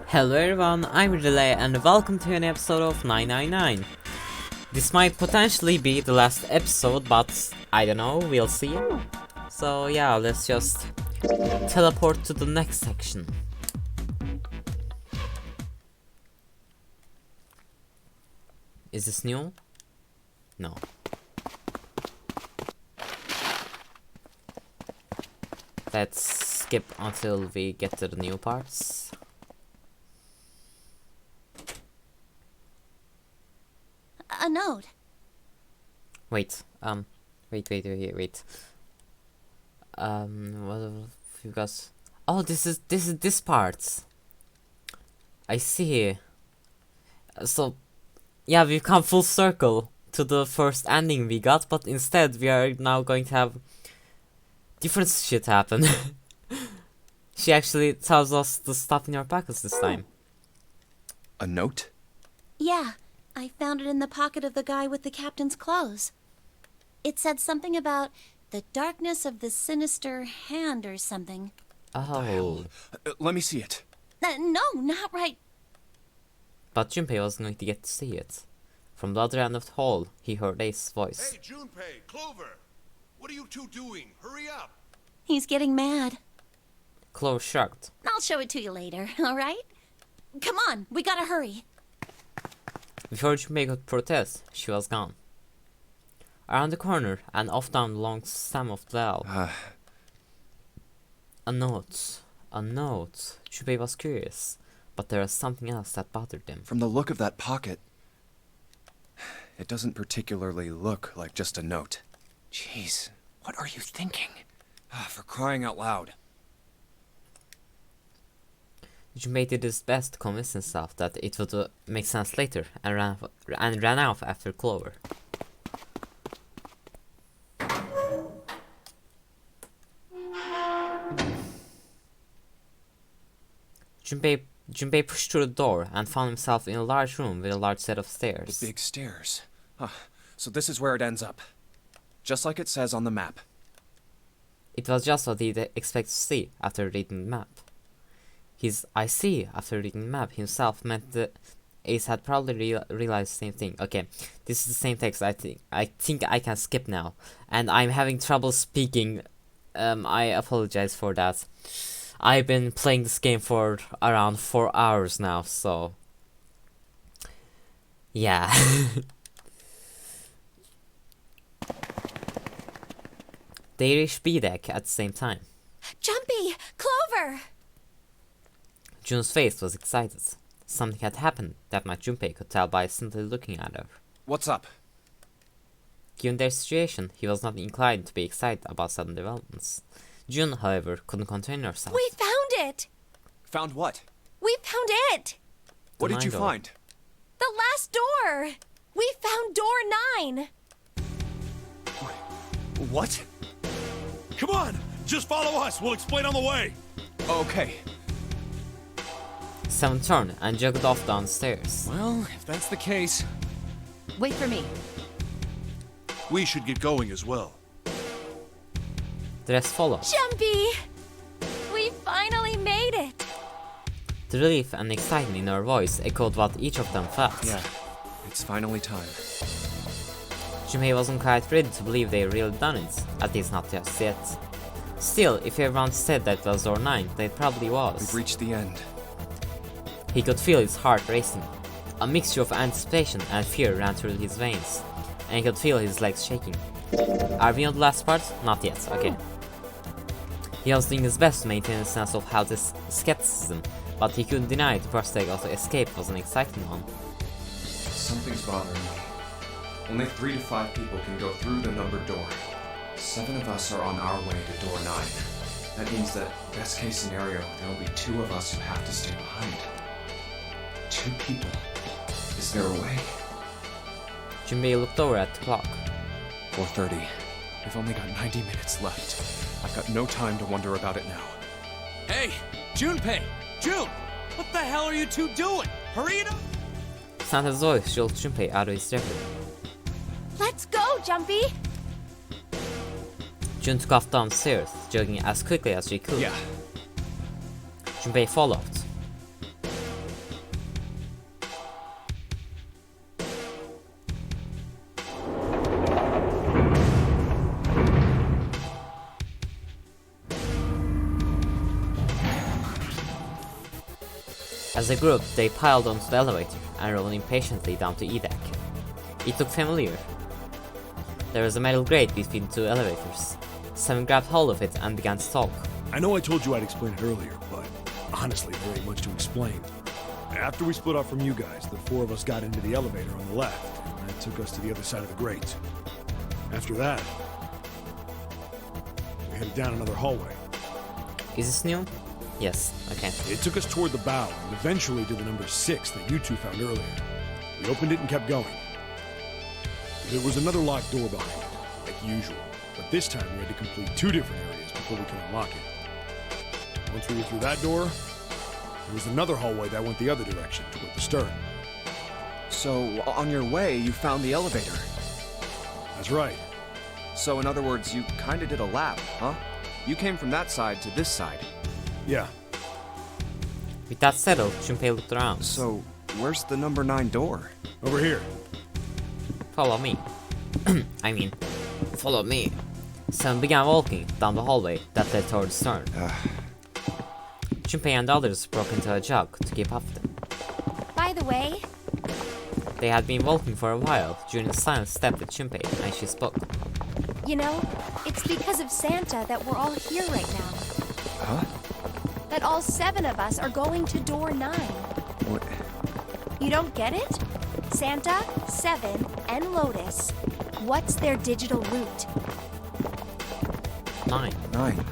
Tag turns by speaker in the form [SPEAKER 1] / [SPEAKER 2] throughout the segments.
[SPEAKER 1] Hello everyone, I'm Relay and welcome to an episode of 999. This might potentially be the last episode, but I don't know, we'll see. So yeah, let's just teleport to the next section. Is this new? No. Let's skip until we get to the new parts.
[SPEAKER 2] A note.
[SPEAKER 1] Wait. Wait. What have you guys? Oh, this is this part. I see. So, yeah, we've come full circle to the first ending we got, but instead we are now going to have different shit happen. She actually tells us to stop in your pockets this time.
[SPEAKER 3] A note?
[SPEAKER 2] Yeah, I found it in the pocket of the guy with the captain's clothes. It said something about the darkness of the sinister hand or something.
[SPEAKER 1] Oh.
[SPEAKER 3] Let me see it.
[SPEAKER 2] No, not right.
[SPEAKER 1] But Junpei wasn't going to get to see it. From the other end of the hall, he heard Ace's voice.
[SPEAKER 4] Hey, Junpei, Clover! What are you two doing? Hurry up!
[SPEAKER 2] He's getting mad.
[SPEAKER 1] Clover shrugged.
[SPEAKER 2] I'll show it to you later, all right? Come on, we gotta hurry.
[SPEAKER 1] Before Junpei could protest, she was gone. Around the corner and off down the long stem of the well. A note. A note. Junpei was curious, but there was something else that bothered him.
[SPEAKER 3] From the look of that pocket, it doesn't particularly look like just a note. Jeez, what are you thinking? For crying out loud.
[SPEAKER 1] Junpei did his best to convince himself that it would make sense later and ran off after Clover. Junpei pushed through the door and found himself in a large room with a large set of stairs.
[SPEAKER 3] The big stairs. So this is where it ends up. Just like it says on the map.
[SPEAKER 1] It was just what he'd expect to see after reading the map. His "I see" after reading the map himself meant that Ace had probably realized the same thing. Okay, this is the same text. I think I can skip now, and I'm having trouble speaking. I apologize for that. I've been playing this game for around 4 hours now, so yeah. They reached B deck at the same time.
[SPEAKER 2] Jumpy! Clover!
[SPEAKER 1] June's face was excited. Something had happened that much Junpei could tell by simply looking at her.
[SPEAKER 3] What's up?
[SPEAKER 1] Given their situation, he was not inclined to be excited about sudden developments. June, however, couldn't contain herself.
[SPEAKER 2] We found it!
[SPEAKER 3] Found what?
[SPEAKER 2] We found it!
[SPEAKER 3] What did you
[SPEAKER 1] door.
[SPEAKER 3] find?
[SPEAKER 2] The last door! We found door 9!
[SPEAKER 3] What?
[SPEAKER 4] Come on! Just follow us! We'll explain on the way!
[SPEAKER 3] Okay.
[SPEAKER 1] Seven turned and jogged off downstairs.
[SPEAKER 3] Well, if that's the case...
[SPEAKER 2] Wait for me.
[SPEAKER 4] We should get going as well.
[SPEAKER 1] The rest followed.
[SPEAKER 2] Jumpy! We finally made it!
[SPEAKER 1] The relief and excitement in her voice echoed what each of them felt.
[SPEAKER 3] Yeah, it's finally time.
[SPEAKER 1] Junpei wasn't quite ready to believe they really done it, at least not just yet. Still, if everyone said that was door 9, they probably was.
[SPEAKER 3] We've reached the end.
[SPEAKER 1] He could feel his heart racing. A mixture of anticipation and fear ran through his veins, and he could feel his legs shaking. Are we on the last part? Not yet, okay. He was doing his best to maintain a sense of how this skepticism, but he couldn't deny the prospect of escape was an exciting one.
[SPEAKER 5] Something's bothering me. Only 3 to 5 people can go through the numbered door. 7 of us are on our way to door 9. That means that, best case scenario, there will be 2 of us who have to stay behind. 2 people. Is there a way?
[SPEAKER 1] Junpei looked over at the clock.
[SPEAKER 3] 4:30. We've only got 90 minutes left. I've got no time to wonder about it now.
[SPEAKER 6] Hey, Junpei! June! What the hell are you two doing? Hurry it up!
[SPEAKER 1] Santa's voice jolt Junpei out of his reverie.
[SPEAKER 2] Let's go, Jumpy!
[SPEAKER 1] June took off downstairs, jogging as quickly as she could.
[SPEAKER 3] Yeah.
[SPEAKER 1] Junpei followed. As a group, they piled onto the elevator and rode impatiently down to E-Deck. It looked familiar. There was a metal grate between two elevators. Seven grabbed hold of it and began to talk.
[SPEAKER 7] I know I told you I'd explain it earlier, but honestly, there ain't much to explain. After we split off from you guys, the four of us got into the elevator on the left, and that took us to the other side of the grate. After that, we headed down another hallway.
[SPEAKER 1] Is this new? Yes, okay.
[SPEAKER 7] It took us toward the bow, and eventually to the number 6 that you two found earlier. We opened it and kept going. There was another locked door behind it, like usual, but this time we had to complete 2 different areas before we could unlock it. Once we were through that door, there was another hallway that went the other direction, toward the stern.
[SPEAKER 3] So, on your way, you found the elevator.
[SPEAKER 7] That's right.
[SPEAKER 3] So, in other words, you kinda did a lap, huh? You came from that side to this side.
[SPEAKER 7] Yeah.
[SPEAKER 1] With that settled, Junpei looked around.
[SPEAKER 3] So, where's the number 9 door?
[SPEAKER 7] Over here.
[SPEAKER 1] Follow me. I mean, follow me. Seven began walking down the hallway that led toward the stern. Junpei and the others broke into a jog to keep up with them.
[SPEAKER 2] By the way,
[SPEAKER 1] They had been walking for a while. Junin silence stepped at Junpei and she spoke.
[SPEAKER 8] You know, it's because of Santa that we're all here right now.
[SPEAKER 3] Huh?
[SPEAKER 8] That all 7 of us are going to door 9.
[SPEAKER 3] What?
[SPEAKER 8] You don't get it? Santa, 7, and Lotus. What's their digital route?
[SPEAKER 1] 9.
[SPEAKER 3] 9.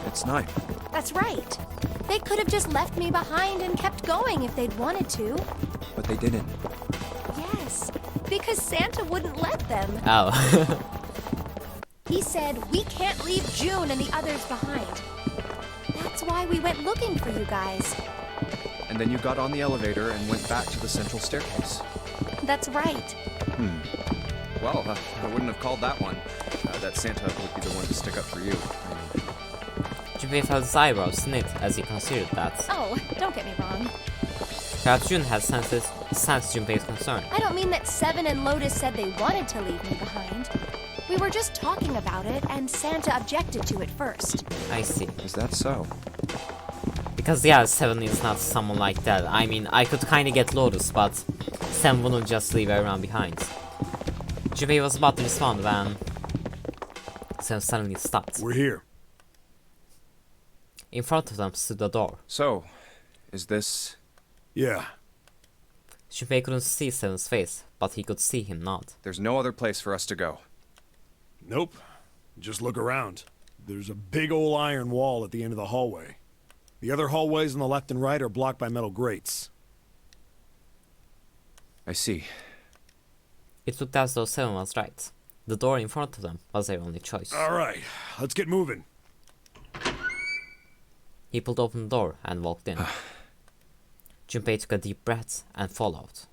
[SPEAKER 3] It's 9.
[SPEAKER 8] That's right. They could have just left me behind and kept going if they'd wanted to.
[SPEAKER 3] But they didn't.
[SPEAKER 8] Yes, because Santa wouldn't let them.
[SPEAKER 1] Oh.
[SPEAKER 8] He said, we can't leave June and the others behind. That's why we went looking for you guys.
[SPEAKER 3] And then you got on the elevator and went back to the central staircase.
[SPEAKER 8] That's right.
[SPEAKER 3] Well, I wouldn't have called that one. That Santa would be the one to stick up for you.
[SPEAKER 1] Junpei felt his eyebrows knit as he considered that.
[SPEAKER 8] Oh, don't get me wrong.
[SPEAKER 1] Perhaps Jun had sensed Junpei's concern.
[SPEAKER 8] I don't mean that 7 and Lotus said they wanted to leave me behind. We were just talking about it, and Santa objected to it first.
[SPEAKER 1] I see.
[SPEAKER 3] Is that so?
[SPEAKER 1] Because yeah, 7 is not someone like that. I mean, I could kinda get Lotus, but 7 wouldn't just leave everyone behind. Junpei was about to respond when 7 suddenly stopped.
[SPEAKER 7] We're here.
[SPEAKER 1] In front of them stood a door.
[SPEAKER 3] So, is this...
[SPEAKER 7] Yeah.
[SPEAKER 1] Junpei couldn't see 7's face, but he could see him nod.
[SPEAKER 3] There's no other place for us to go.
[SPEAKER 7] Nope. Just look around. There's a big old iron wall at the end of the hallway. The other hallways on the left and right are blocked by metal grates.
[SPEAKER 3] I see.
[SPEAKER 1] It looked as though 7 was right. The door in front of them was their only choice.
[SPEAKER 7] All right, let's get moving.
[SPEAKER 1] He pulled open the door and walked in. Junpei took a deep breath and followed.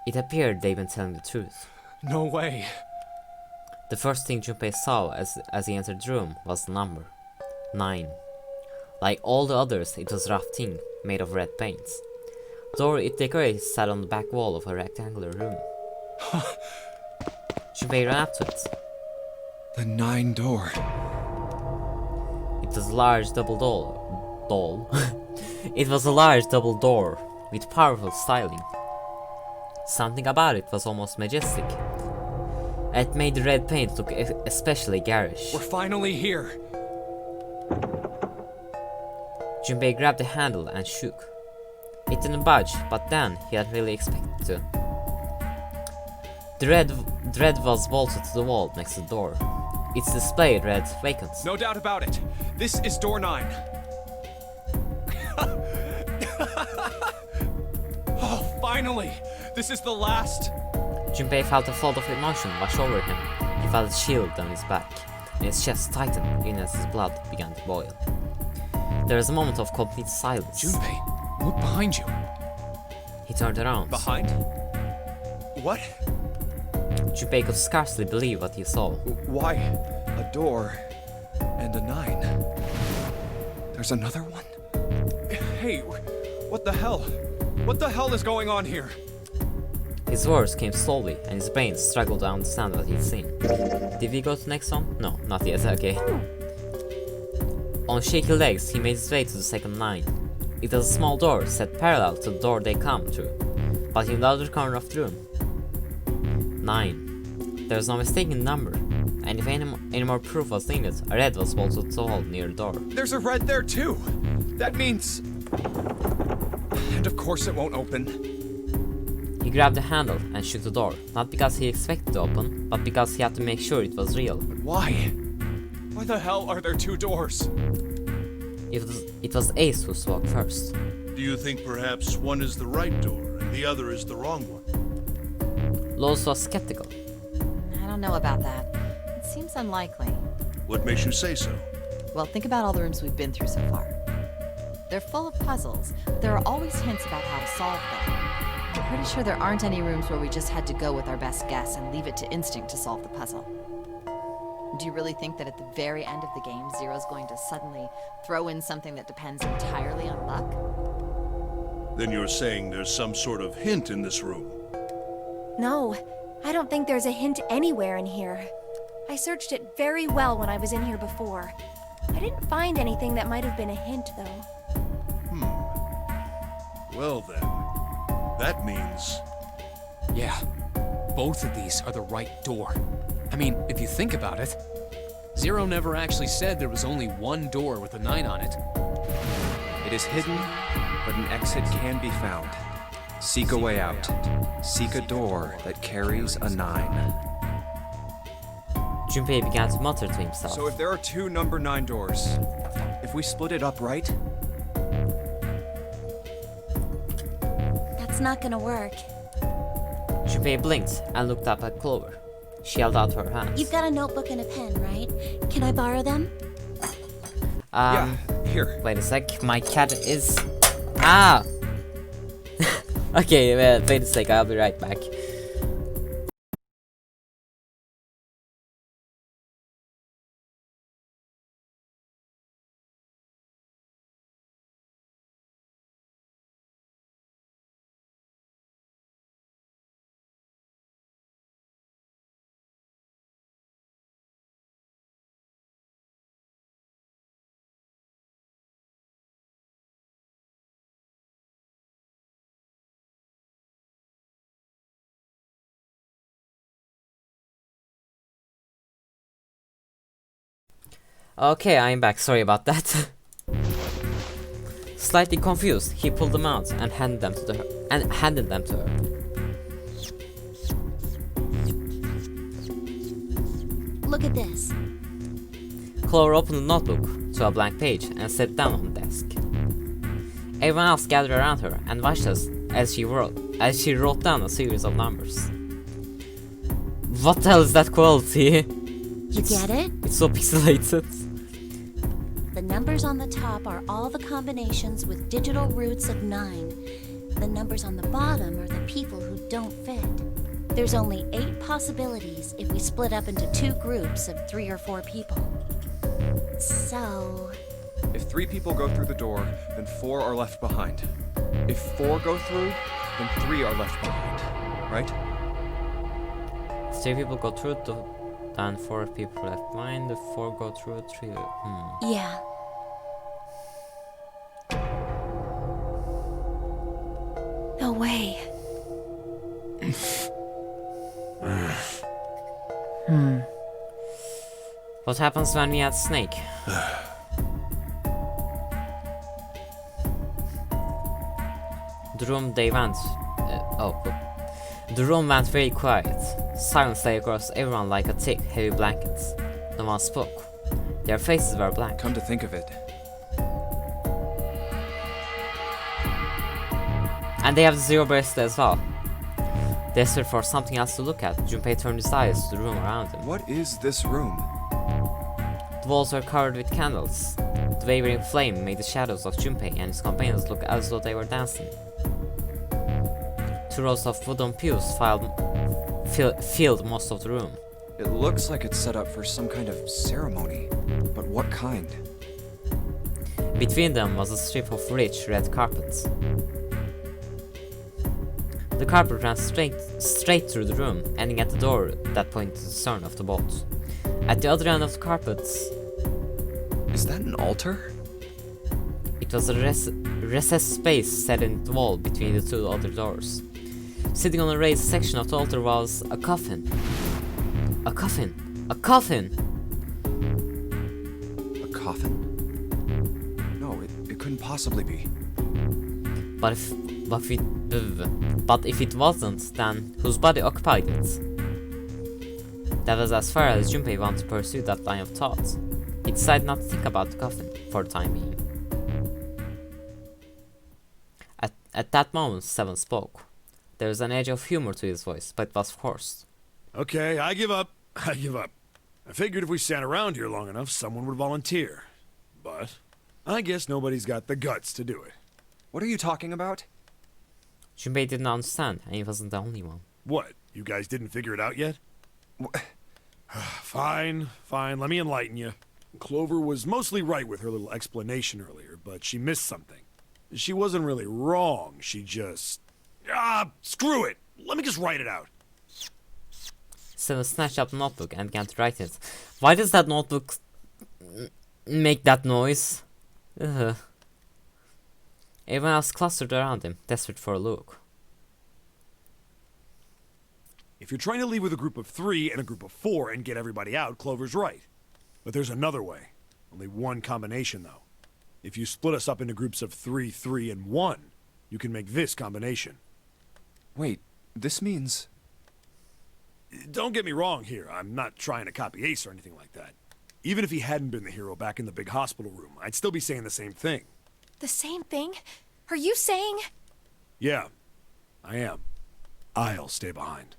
[SPEAKER 1] It appeared they'd been telling the truth.
[SPEAKER 3] No way.
[SPEAKER 1] The first thing Junpei saw as he entered the room was the number 9. Like all the others, it was rough tin made of red paint. The door it decorated sat on the back wall of a rectangular room. Junpei ran up to it.
[SPEAKER 3] The 9 door.
[SPEAKER 1] It was a large double door. It was a large double door with powerful styling. Something about it was almost majestic. It made the red paint look especially garish.
[SPEAKER 3] We're finally here.
[SPEAKER 1] Junpei grabbed the handle and shook. It didn't budge, but then he had really expected to. The red was bolted to the wall next to the door. Its display read vacant.
[SPEAKER 5] No doubt about it. This is door 9. Oh, finally! This is the last.
[SPEAKER 1] Junpei felt a flood of emotion wash over him. He felt a chill down his back, and his chest tightened even as his blood began to boil. There was a moment of complete silence.
[SPEAKER 5] Junpei, look behind you.
[SPEAKER 1] He turned around.
[SPEAKER 5] Behind? What?
[SPEAKER 1] Junpei could scarcely believe what he saw.
[SPEAKER 3] Why? A door and a 9. There's another one? Hey, what the hell? What the hell is going on here?
[SPEAKER 1] His words came slowly, and his brain struggled to understand what he'd seen. Did we go to the next one? No, not yet, okay. On shaky legs, he made his way to the second line. It was a small door set parallel to the door they come through, but in the other corner of the room. 9. There was no mistaking the number, and if any more proof was needed, a red was bolted to the hole near the door.
[SPEAKER 3] There's a red there too! That means... And of course it won't open.
[SPEAKER 1] He grabbed the handle and shook the door, not because he expected to open, but because he had to make sure it was real.
[SPEAKER 3] Why? Why the hell are there two doors?
[SPEAKER 1] It was Ace who spoke first.
[SPEAKER 4] Do you think perhaps one is the right door and the other is the wrong one?
[SPEAKER 1] Lois was skeptical.
[SPEAKER 9] I don't know about that. It seems unlikely.
[SPEAKER 4] What makes you say so?
[SPEAKER 9] Well, think about all the rooms we've been through so far. They're full of puzzles, but there are always hints about how to solve them. I'm pretty sure there aren't any rooms where we just had to go with our best guess and leave it to instinct to solve the puzzle. Do you really think that at the very end of the game, Zero's going to suddenly throw in something that depends entirely on luck?
[SPEAKER 4] Then you're saying there's some sort of hint in this room?
[SPEAKER 8] No, I don't think there's a hint anywhere in here. I searched it very well when I was in here before. I didn't find anything that might have been a hint, though.
[SPEAKER 4] Well then, that means...
[SPEAKER 6] Yeah, both of these are the right door. I mean, if you think about it, Zero never actually said there was only one door with a 9 on it.
[SPEAKER 3] It is hidden, but an exit can be found. Seek a way out. Seek a door that carries a 9.
[SPEAKER 1] Junpei began to mutter to himself.
[SPEAKER 3] So if there are two number 9 doors, if we split it up right?
[SPEAKER 2] That's not gonna work.
[SPEAKER 1] Junpei blinked and looked up at Clover. She held out her hands.
[SPEAKER 2] You've got a notebook and a pen, right? Can I borrow them?
[SPEAKER 3] Yeah, here.
[SPEAKER 1] Wait a sec, my cat is... Ah! Okay, wait a sec, I'll be right back. Okay, I'm back, sorry about that. Slightly confused, he pulled them out and handed them to her.
[SPEAKER 2] Look at this.
[SPEAKER 1] Clover opened the notebook to a blank page and sat down on the desk. Everyone else gathered around her and watched us as she wrote down a series of numbers. What the hell is that quality?
[SPEAKER 2] You get it?
[SPEAKER 1] It's so pixelated.
[SPEAKER 2] The numbers on the top are all the combinations with digital roots of 9. The numbers on the bottom are the people who don't fit. There's only 8 possibilities if we split up into 2 groups of 3 or 4 people. So...
[SPEAKER 3] If 3 people go through the door, then 4 are left behind. If 4 go through, then 3 are left behind. Right?
[SPEAKER 1] 3 people go through, then 4 people left behind, the 4 go through, 3...
[SPEAKER 2] Yeah. No way.
[SPEAKER 1] What happens when we add Snake? The room they went... The room went very quiet. Silence lay across everyone like a thick, heavy blanket. No one spoke. Their faces were blank.
[SPEAKER 3] Come to think of it,
[SPEAKER 1] And they have the Zero bracelet as well. Desperate for something else to look at, Junpei turned his eyes to the room around him.
[SPEAKER 3] what is this room?
[SPEAKER 1] The walls were covered with candles. The wavering flame made the shadows of Junpei and his companions look as though they were dancing. 2 rows of wooden pews filled most of the room.
[SPEAKER 3] It looks like it's set up for some kind of ceremony. But what kind?
[SPEAKER 1] Between them was a strip of rich red carpet. The carpet ran straight through the room, ending at the door that pointed to the stern of the boat. At the other end of the carpet,
[SPEAKER 3] Is that an altar?
[SPEAKER 1] it was a recessed space set in the wall between the two other doors. Sitting on a raised section of the altar was a coffin. A coffin! A coffin!
[SPEAKER 3] A coffin? No, it couldn't possibly be.
[SPEAKER 1] But if it wasn't, then whose body occupied it? That was as far as Junpei wanted to pursue that line of thought. He decided not to think about the coffin for the time being. At that moment, Seven spoke. There was an edge of humor to his voice, but it was forced.
[SPEAKER 7] Okay, I give up. I give up. I figured if we sat around here long enough, someone would volunteer. But I guess nobody's got the guts to do it.
[SPEAKER 3] What are you talking about?
[SPEAKER 1] Junpei didn't understand, and he wasn't the only one.
[SPEAKER 7] What? You guys didn't figure it out yet? Fine, let me enlighten you. Clover was mostly right with her little explanation earlier, but she missed something. She wasn't really wrong, she just... screw it! Let me just write it out.
[SPEAKER 1] Seven snatched up the notebook and began to write it. Why does that notebook make that noise? Ugh. Everyone else clustered around him, desperate for a look.
[SPEAKER 7] If you're trying to leave with a group of 3 and a group of 4 and get everybody out, Clover's right. But there's another way. Only one combination, though. If you split us up into groups of 3, 3, and 1, you can make this combination.
[SPEAKER 3] Wait, this means...
[SPEAKER 7] Don't get me wrong here. I'm not trying to copy Ace or anything like that. Even if he hadn't been the hero back in the big hospital room, I'd still be saying the same thing.
[SPEAKER 8] The same thing? Are you saying?
[SPEAKER 7] Yeah, I am. I'll stay behind.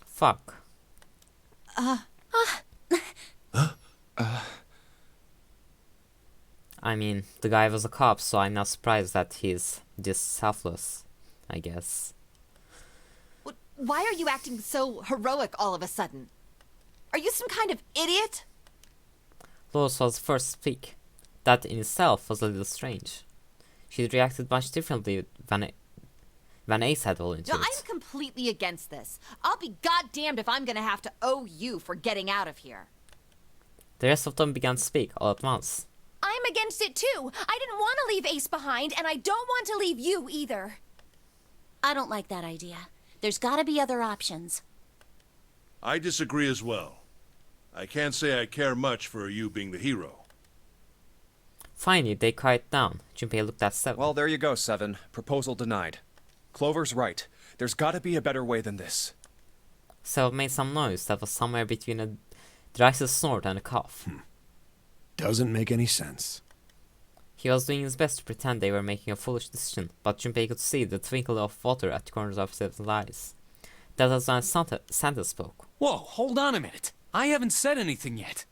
[SPEAKER 1] Fuck. I mean, the guy was a cop, so I'm not surprised that he's this selfless, I guess.
[SPEAKER 9] Why are you acting so heroic all of a sudden? Are you some kind of idiot?
[SPEAKER 1] Lois was the first to speak. That in itself was a little strange. She reacted much differently when Ace had volunteered.
[SPEAKER 9] No, I'm completely against this. I'll be goddamned if I'm gonna have to owe you for getting out of here.
[SPEAKER 1] The rest of them began to speak all at once.
[SPEAKER 8] I'm against it too. I didn't want to leave Ace behind, and I don't want to leave you either.
[SPEAKER 2] I don't like that idea. There's gotta be other options.
[SPEAKER 4] I disagree as well. I can't say I care much for you being the hero.
[SPEAKER 1] Finally, they quieted down. Junpei looked at Seven.
[SPEAKER 3] Well, there you go, Seven. Proposal denied. Clover's right. There's gotta be a better way than this.
[SPEAKER 1] Seven made some noise that was somewhere between a derisive snort and a cough.
[SPEAKER 7] Doesn't make any sense.
[SPEAKER 1] He was doing his best to pretend they were making a foolish decision, but Junpei could see the twinkle of water at the corners of Seven's eyes. That was when Santa spoke.
[SPEAKER 6] Whoa, hold on a minute. I haven't said anything yet.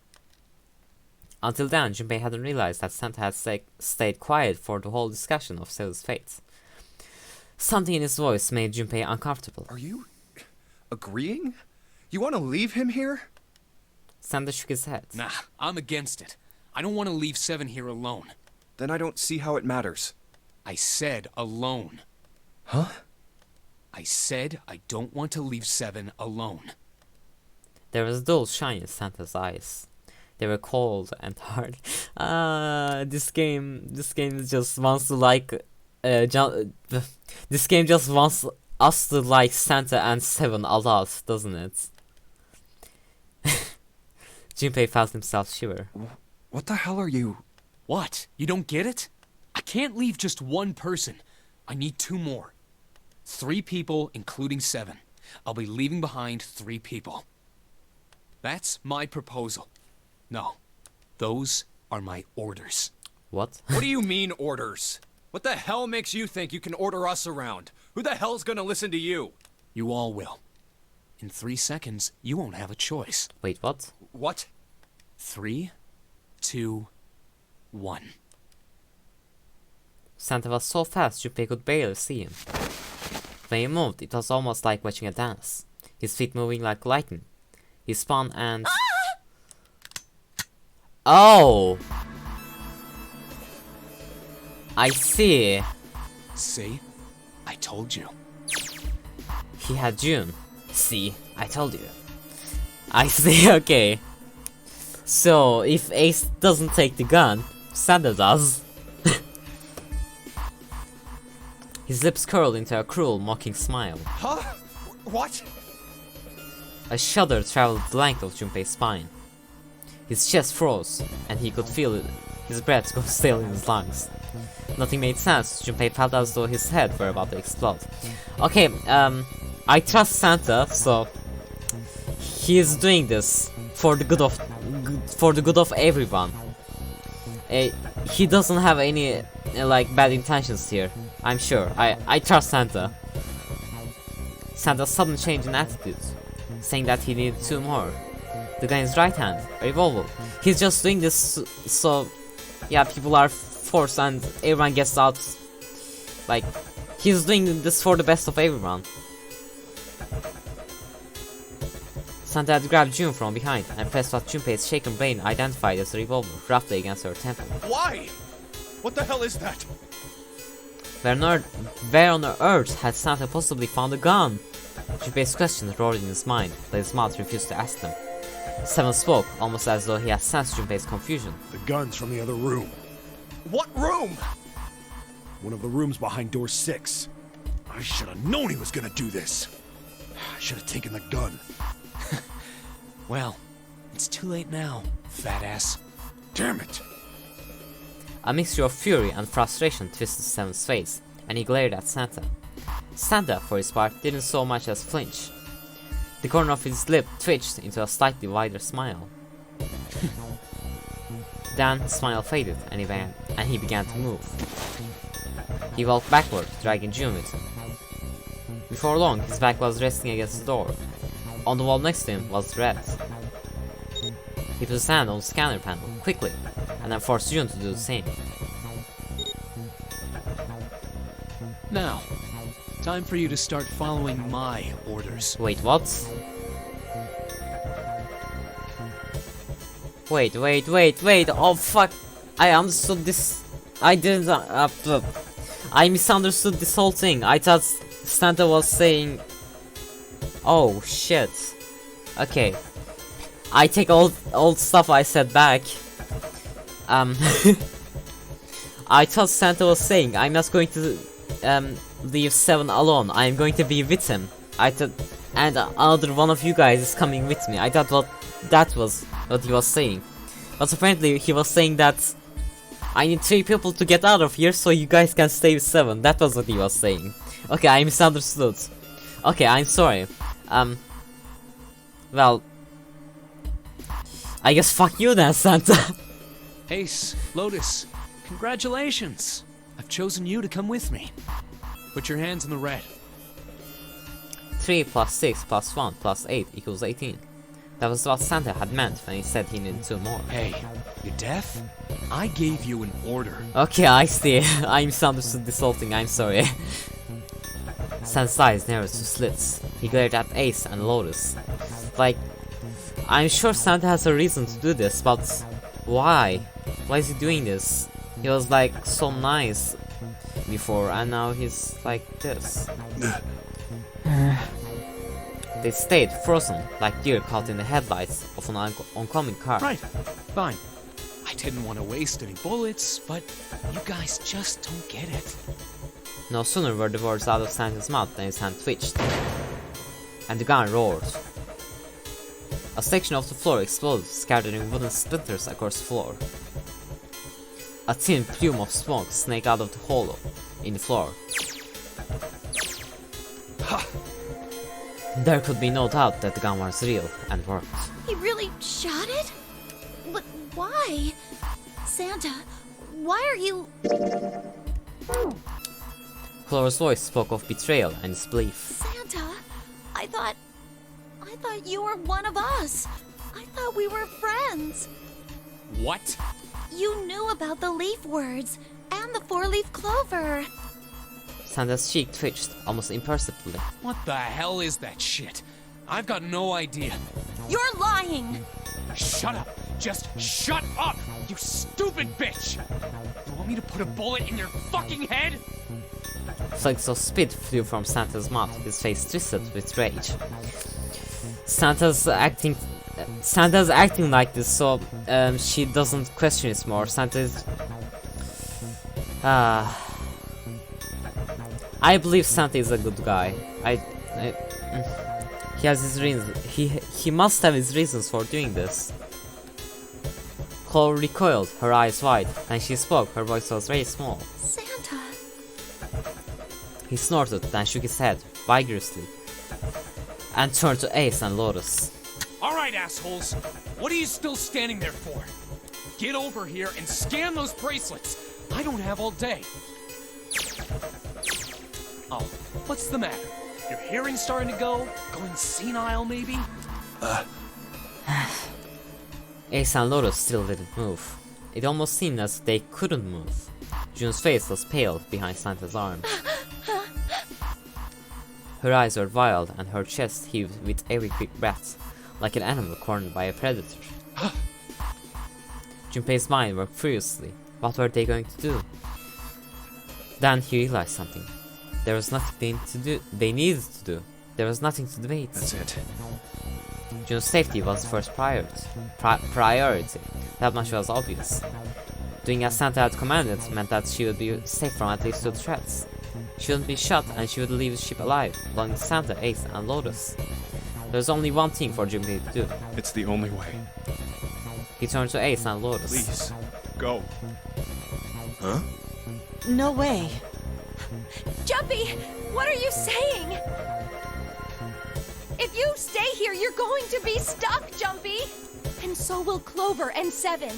[SPEAKER 1] Until then, Junpei hadn't realized that Santa had stayed quiet for the whole discussion of Seo's fate. Something in his voice made Junpei uncomfortable.
[SPEAKER 3] Are you... agreeing? You want to leave him here?
[SPEAKER 1] Santa shook his head.
[SPEAKER 6] Nah, I'm against it. I don't want to leave Seven here alone.
[SPEAKER 3] Then I don't see how it matters.
[SPEAKER 6] I said alone.
[SPEAKER 3] Huh?
[SPEAKER 6] I said I don't want to leave Seven alone.
[SPEAKER 1] There was a dull shine in Santa's eyes. They were cold and hard. This game just wants to like, this game just wants us to like Santa and Seven a lot, doesn't it? Junpei felt himself shiver.
[SPEAKER 3] What the hell are you...
[SPEAKER 6] What? You don't get it? I can't leave just one person. I need 2 more. 3 people, including Seven. I'll be leaving behind 3 people. That's my proposal. No, those are my orders.
[SPEAKER 1] What?
[SPEAKER 3] What do you mean, orders? What the hell makes you think you can order us around? Who the hell's gonna listen to you?
[SPEAKER 6] You all will. In 3 seconds, you won't have a choice.
[SPEAKER 1] Wait, what?
[SPEAKER 3] What?
[SPEAKER 6] 3, 2, 1.
[SPEAKER 1] Santa was so fast Junpei could barely see him. When he moved, it was almost like watching a dance. His feet moving like lightning. He spun and... Oh! I see.
[SPEAKER 6] See? I told you.
[SPEAKER 1] He had June. See, I told you. I see, okay. So, if Ace doesn't take the gun, Santa does. His lips curled into a cruel, mocking smile.
[SPEAKER 3] Huh? What?
[SPEAKER 1] A shudder traveled the length of Junpei's spine. His chest froze, and he could feel his breath go stale in his lungs. Nothing made sense. Junpei felt as though his head were about to explode. Okay, I trust Santa, so he is doing this for the good of everyone. He doesn't have any like bad intentions here. I'm sure. I trust Santa. Santa's sudden change in attitude, saying that he needed 2 more. The guy in his right hand, a revolver. He's just doing this so yeah, people are forced and everyone gets out. Like, he's doing this for the best of everyone. Santa had grabbed June from behind and pressed what Junpei's shaken brain identified as a revolver roughly against her temple.
[SPEAKER 4] Why? What the hell is that?
[SPEAKER 1] Where on earth had Santa possibly found a gun? Junpei's question roared in his mind, but his mouth refused to ask them. Seven spoke, almost as though he had sensed Junpei's confusion.
[SPEAKER 7] The gun's from the other room.
[SPEAKER 4] What room?
[SPEAKER 7] One of the rooms behind door 6. I should have known he was gonna do this. I should have taken the gun.
[SPEAKER 6] Well, it's too late now, fat ass.
[SPEAKER 7] Damn it!
[SPEAKER 1] A mixture of fury and frustration twisted Seven's face, and he glared at Santa. Santa, for his part, didn't so much as flinch. The corner of his lip twitched into a slightly wider smile. Then the smile faded, and he began to move. He walked backward, dragging June with him. Before long, his back was resting against the door. On the wall next to him was Red. He put his hand on the scanner panel, quickly, and then forced June to do the same.
[SPEAKER 6] Now, time for you to start following my orders.
[SPEAKER 1] Wait, what? Wait, oh fuck! I understood this. I didn't, I misunderstood this whole thing. I thought Santa was saying... Oh shit. Okay. I take all stuff I said back. I thought Santa was saying I'm not going to leave Seven alone. I'm going to be with him. I thought, and another one of you guys is coming with me. I thought that was what he was saying. But apparently he was saying that I need 3 people to get out of here so you guys can stay with 7. That was what he was saying. Okay, I misunderstood. Okay, I'm sorry. Well, I guess fuck you then, Santa.
[SPEAKER 6] Ace, Lotus, congratulations. I've chosen you to come with me. Put your hands in the red.
[SPEAKER 1] 3 plus 6 plus 1 plus 8 equals 18. That was what Santa had meant when he said he needed 2 more.
[SPEAKER 6] Hey, you deaf? I gave you an order.
[SPEAKER 1] Okay, I see. I misunderstood this whole thing, I'm sorry. Santa's eyes narrowed to slits. He glared at Ace and Lotus. Like, I'm sure Santa has a reason to do this, but why? Why is he doing this? He was like so nice before, and now he's like this. They stayed frozen, like deer caught in the headlights of an oncoming car.
[SPEAKER 6] Right, fine. I didn't want to waste any bullets, but you guys just don't get it.
[SPEAKER 1] No sooner were the words out of Santa's mouth than his hand twitched, and the gun roared. A section of the floor exploded, scattering wooden splinters across the floor. A thin plume of smoke snaked out of the hole in the floor. There could be no doubt that the gun was real and worked.
[SPEAKER 2] He really shot it? But why? Santa, why are you...
[SPEAKER 1] Clover's voice spoke of betrayal and disbelief.
[SPEAKER 2] Santa, I thought you were one of us. I thought we were friends.
[SPEAKER 6] What?
[SPEAKER 2] You knew about the leaf words and the 4-leaf clover.
[SPEAKER 1] Santa's cheek twitched, almost imperceptibly.
[SPEAKER 6] What the hell is that shit? I've got no idea.
[SPEAKER 2] You're lying.
[SPEAKER 6] Shut up! Just shut up! You stupid bitch! You Want me to put a bullet in your fucking head?
[SPEAKER 1] Flakes of spit flew from Santa's mouth, his face twisted with rage. Santa's acting like this, so she doesn't question it more. I believe Santa is a good guy. He has his reasons. He must have his reasons for doing this. Chloe recoiled, her eyes wide. When she spoke, her voice was very small.
[SPEAKER 2] Santa.
[SPEAKER 1] He snorted, then shook his head vigorously and turned to Ace and Lotus.
[SPEAKER 6] Alright, assholes. What are you still standing there for? Get over here and scan those bracelets. I don't have all day. Oh, what's the matter? Your hearing's starting to go? Going senile, maybe?
[SPEAKER 1] Ace and Lotus still didn't move. It almost seemed as if they couldn't move. June's face was pale behind Santa's arm. Her eyes were wild and her chest heaved with every quick breath, like an animal cornered by a predator. Junpei's mind worked furiously. What were they going to do? Then he realized something. There was nothing they needed to do. There was nothing to debate.
[SPEAKER 3] That's it.
[SPEAKER 1] June's safety was first priority. That much was obvious. Doing as Santa had commanded meant that she would be safe from at least 2 threats. She wouldn't be shot and she would leave the ship alive, belonging to Santa, Ace, and Lotus. There was only one thing for Junpei to do.
[SPEAKER 3] It's the only way.
[SPEAKER 1] He turned to Ace and Lotus.
[SPEAKER 3] Please, go. Huh?
[SPEAKER 9] No way.
[SPEAKER 8] Jumpy, what are you saying? If you stay here, you're going to be stuck, Jumpy. And so will Clover and Seven.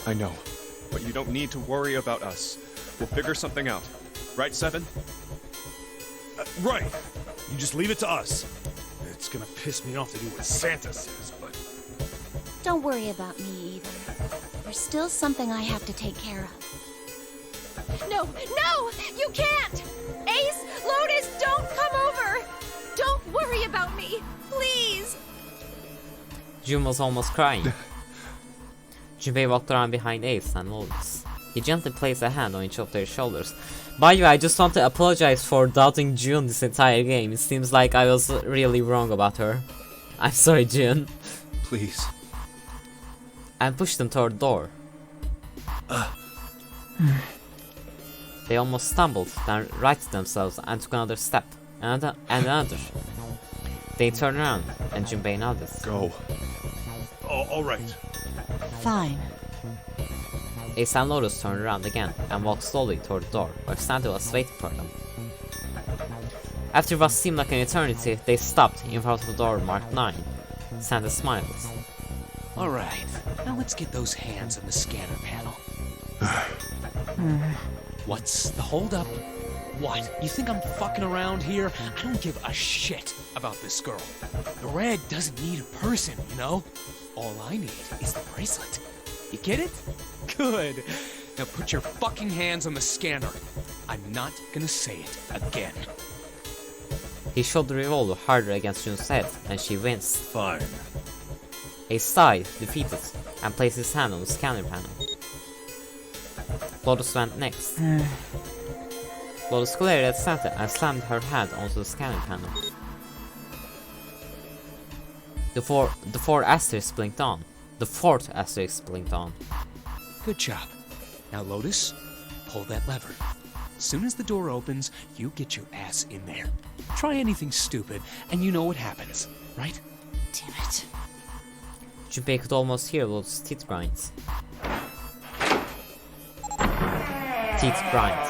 [SPEAKER 5] I know, but you don't need to worry about us. We'll figure something out. Right, Seven?
[SPEAKER 7] Right. You just leave it to us. It's gonna piss me off to do what Santa says, but...
[SPEAKER 2] Don't worry about me either. There's still something I have to take care of.
[SPEAKER 8] No, you can't! Ace, Lotus, don't come over! Don't worry about me, please!
[SPEAKER 1] June was almost crying. Junpei walked around behind Ace and Lotus. He gently placed a hand on each of their shoulders. By the way, I just want to apologize for doubting June this entire game. It seems like I was really wrong about her. I'm sorry, June.
[SPEAKER 3] Please.
[SPEAKER 1] And pushed them toward the door. They almost stumbled, then righted themselves and took another step, and another. They turned around, and Junpei nodded.
[SPEAKER 3] Go.
[SPEAKER 7] Oh, all right.
[SPEAKER 9] Fine.
[SPEAKER 1] Ace and Lotus turned around again and walked slowly toward the door, where Santa was waiting for them. After what seemed like an eternity, they stopped in front of the door marked 9. Santa smiled.
[SPEAKER 6] Alright, now let's get those hands on the scanner panel. What's the holdup? What? You think I'm fucking around here? I don't give a shit about this girl. The red doesn't need a person, you know? All I need is the bracelet. You get it? Good. Now put your fucking hands on the scanner. I'm not gonna say it again.
[SPEAKER 1] He shot the revolver harder against June's head, and she winced.
[SPEAKER 7] Fine.
[SPEAKER 1] Ace sighed, defeated, and placed his hand on the scanner panel. Lotus went next. Lotus glared at Santa and slammed her hand onto the scanner panel. The four asterisks blinked on. The 4th asterisk blinked on.
[SPEAKER 6] Good job. Now, Lotus, pull that lever. As soon as the door opens, you get your ass in there. Try anything stupid, and you know what happens, right?
[SPEAKER 9] Damn it.
[SPEAKER 1] Junpei could almost hear Lotus' teeth grind. Teeth grind.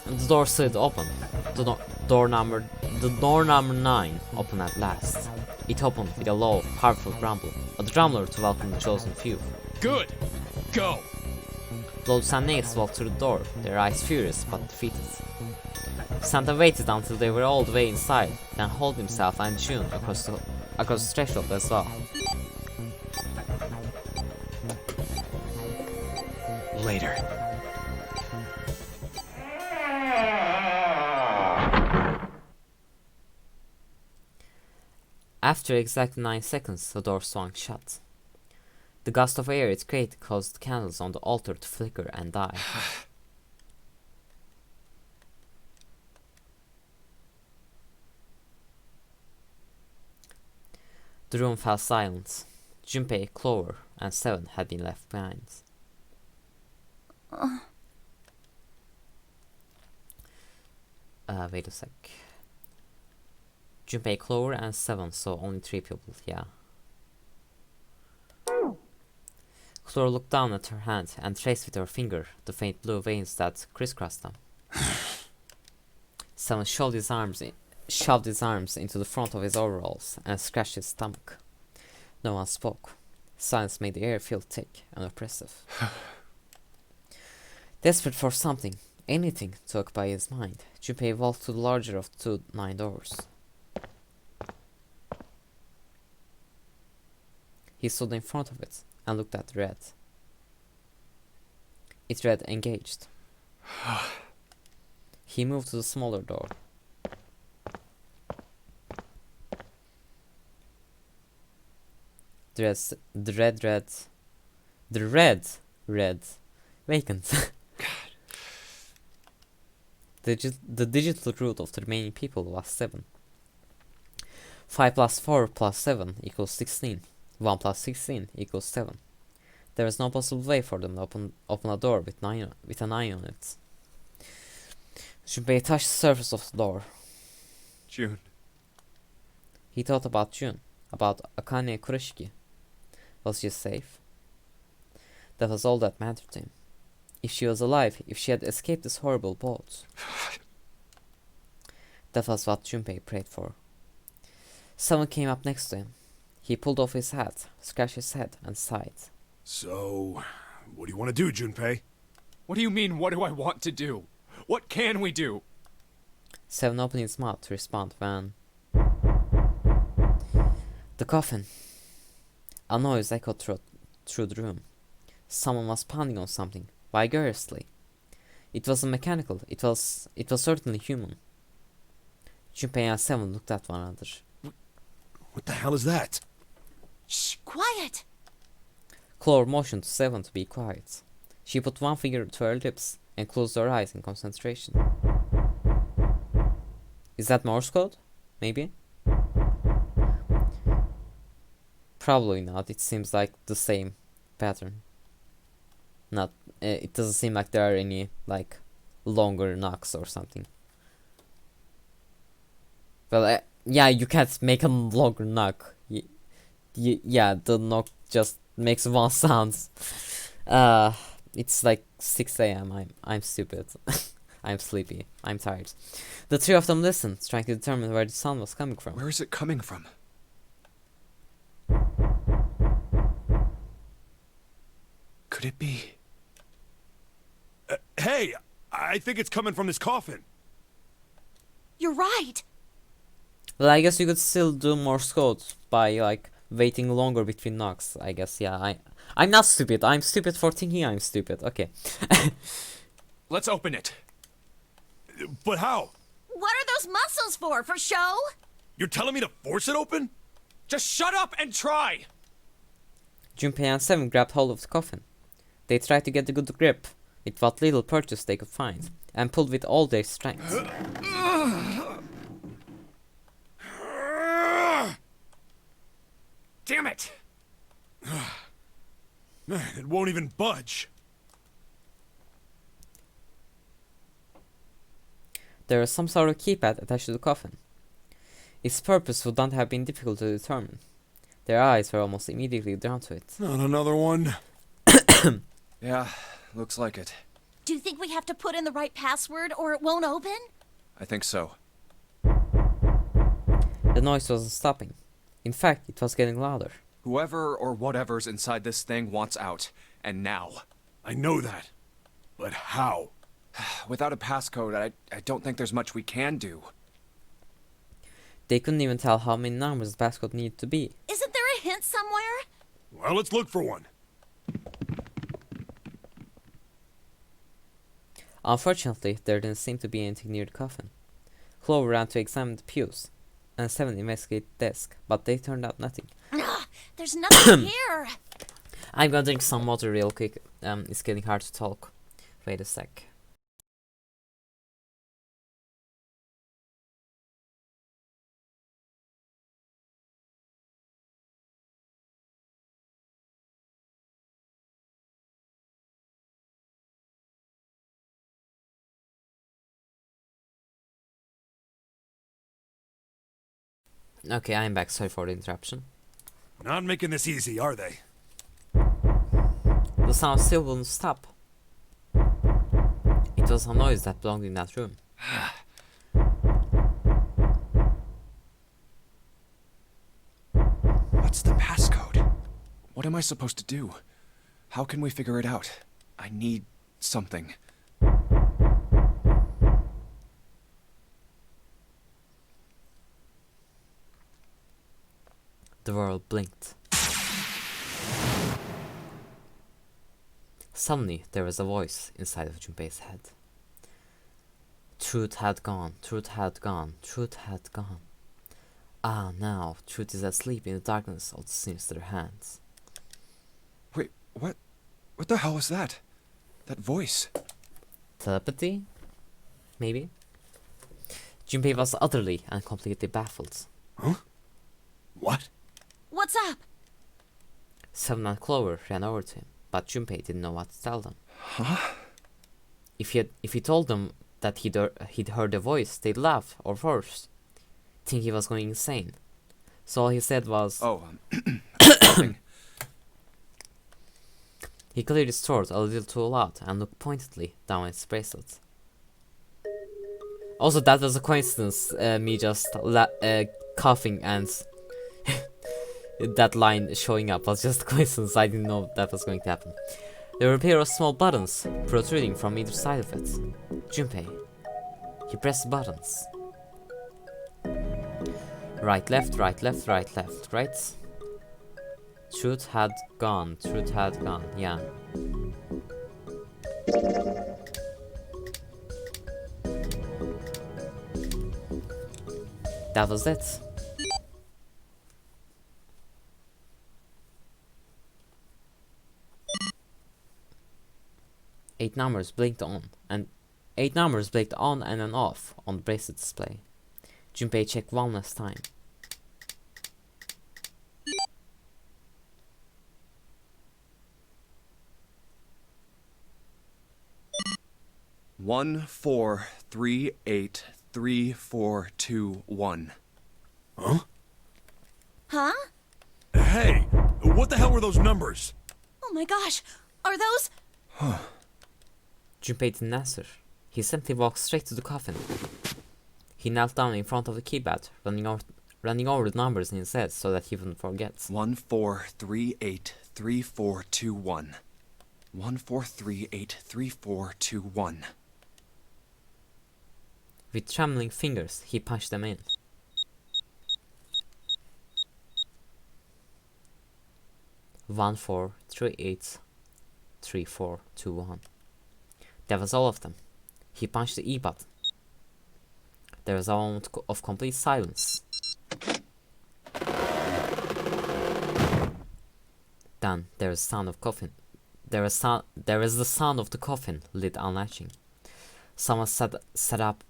[SPEAKER 1] The door slid open. The door number 9 opened at last. It opened with a low, powerful grumble, a drummler to welcome the chosen few.
[SPEAKER 6] Good. Go.
[SPEAKER 1] Lotus and Ace walked through the door, their eyes furious but defeated. Santa waited until they were all the way inside, then hauled himself and June across the threshold as well.
[SPEAKER 6] Later.
[SPEAKER 1] After exactly 9 seconds, the door swung shut. The gust of air it created caused the candles on the altar to flicker and die. The room fell silent. Junpei, Clover, and Seven had been left behind. Wait a sec. Junpei, Clover, and Seven saw only 3 people, yeah. Clover looked down at her hand and traced with her finger the faint blue veins that crisscrossed them. Seven shoved his arms into the front of his overalls and scratched his stomach. No one spoke. Silence made the air feel thick and oppressive. Desperate for something, anything to occupy his mind, Junpei walked to the larger of the 2 9 doors. He stood in front of it and looked at the red. It read engaged. He moved to the smaller door. The red vacant. The digital root of the remaining people was 7. 5 plus 4 plus 7 equals 16. 1 plus 16 equals 7. There was no possible way for them to open a door with a 9 on it. Junpei touched the surface of the door.
[SPEAKER 3] June.
[SPEAKER 1] He thought about June, about Akane Kurashiki. Was she safe? That was all that mattered to him. If she was alive, if she had escaped this horrible boat. That was what Junpei prayed for. Someone came up next to him. He pulled off his hat, scratched his head, and sighed.
[SPEAKER 7] So, what do you want to do, Junpei?
[SPEAKER 6] What do you mean, what do I want to do? What can we do?
[SPEAKER 1] Seven opened his mouth to respond when... The coffin. A noise echoed through the room. Someone was pounding on something, vigorously. It wasn't mechanical, it was certainly human. Junpei and Seven looked at one another.
[SPEAKER 7] What the hell is that?
[SPEAKER 2] Shh, quiet!
[SPEAKER 1] Clover motioned to Seven to be quiet. She put one finger to her lips and closed her eyes in concentration. Is that Morse code? Maybe? Probably not. It seems like the same pattern. Not. It doesn't seem like there are any like longer knocks or something. Well, yeah, you can't make a longer knock. Yeah, the knock just makes one sound. It's like 6 a.m. I'm stupid. I'm sleepy. I'm tired. The 3 of them listened, trying to determine where the sound was coming from.
[SPEAKER 3] Where is it coming from? Could it be?
[SPEAKER 7] Hey, I think it's coming from this coffin.
[SPEAKER 2] You're right.
[SPEAKER 1] Well, I guess you could still do Morse code by like waiting longer between knocks. I guess, yeah. I'm not stupid. I'm stupid for thinking I'm stupid. Okay.
[SPEAKER 6] Let's open it.
[SPEAKER 7] But how?
[SPEAKER 2] What are those muscles for? For show?
[SPEAKER 7] You're telling me to force it open?
[SPEAKER 6] Just shut up and try!
[SPEAKER 1] Junpei and Seven grabbed hold of the coffin. They tried to get a good grip with what little purchase they could find, and pulled with all their strength.
[SPEAKER 6] Damn it!
[SPEAKER 7] Man, it won't even budge.
[SPEAKER 1] There was some sort of keypad attached to the coffin. Its purpose would not have been difficult to determine. Their eyes were almost immediately drawn to it.
[SPEAKER 7] Not another one.
[SPEAKER 3] Yeah, looks like it.
[SPEAKER 2] Do you think we have to put in the right password or it won't open?
[SPEAKER 3] I think so.
[SPEAKER 1] The noise wasn't stopping. In fact, it was getting louder.
[SPEAKER 3] Whoever or whatever's inside this thing wants out, and now.
[SPEAKER 7] I know that. But how?
[SPEAKER 3] Without a passcode, I don't think there's much we can do.
[SPEAKER 1] They couldn't even tell how many numbers the passcode needed to be.
[SPEAKER 2] Isn't there a hint somewhere?
[SPEAKER 7] Well, let's look for one.
[SPEAKER 1] Unfortunately, there didn't seem to be anything near the coffin. Clover ran to examine the pews, and Seven investigated the desk, but they turned out nothing.
[SPEAKER 2] There's nothing here.
[SPEAKER 1] I'm gonna drink some water real quick. It's getting hard to talk. Wait a sec. Okay, I'm back. Sorry for the interruption.
[SPEAKER 7] Not making this easy, are they?
[SPEAKER 1] The sound still wouldn't stop. It was a noise that belonged in that room.
[SPEAKER 3] What's the passcode? What am I supposed to do? How can we figure it out? I need something.
[SPEAKER 1] The world blinked. Suddenly, there was a voice inside of Junpei's head. Truth had gone, truth had gone, truth had gone. Ah, now, truth is asleep in the darkness of the sinister hands.
[SPEAKER 3] Wait, what? What the hell was that? That voice?
[SPEAKER 1] Telepathy? Maybe? Junpei was utterly and completely baffled.
[SPEAKER 7] Huh? What?
[SPEAKER 2] What's up?
[SPEAKER 1] Seven and Clover ran over to him, but Junpei didn't know what to tell them.
[SPEAKER 3] Huh?
[SPEAKER 1] If he told them that he'd heard a voice, they'd laugh, or worse, think he was going insane. So all he said was...
[SPEAKER 3] Oh,
[SPEAKER 1] He cleared his throat a little too loud and looked pointedly down at his bracelet. Also, that was a coincidence, me just coughing and that line showing up was just a coincidence. I didn't know that was going to happen. There were a pair of small buttons protruding from either side of it. Junpei. He pressed the buttons. Right, left, right, left, right, left, right. Truth had gone, yeah. That was it. Eight numbers blinked on and then off on the bracelet display. Junpei checked one last time.
[SPEAKER 3] One, 4, 3, 8, 3, 4, 2, 1.
[SPEAKER 7] Huh?
[SPEAKER 2] Huh?
[SPEAKER 7] Hey, what the hell were those numbers?
[SPEAKER 2] Oh my gosh, are those?
[SPEAKER 1] Junpei didn't answer. He simply walked straight to the coffin. He knelt down in front of the keypad, running over the numbers in his head so that he wouldn't forget.
[SPEAKER 3] 1, 4, 3, 8, 3, 4, 2, 1. 1, 4, 3, 8, 3, 4, 2, 1.
[SPEAKER 1] With trembling fingers, he punched them in. One, 4, 3, 8, 3, 4, 2, 1. That was all of them. He punched the E button. There was a moment of complete silence. Then there was the sound of coffin. There was the sound of the coffin lid unlatching. Someone sat up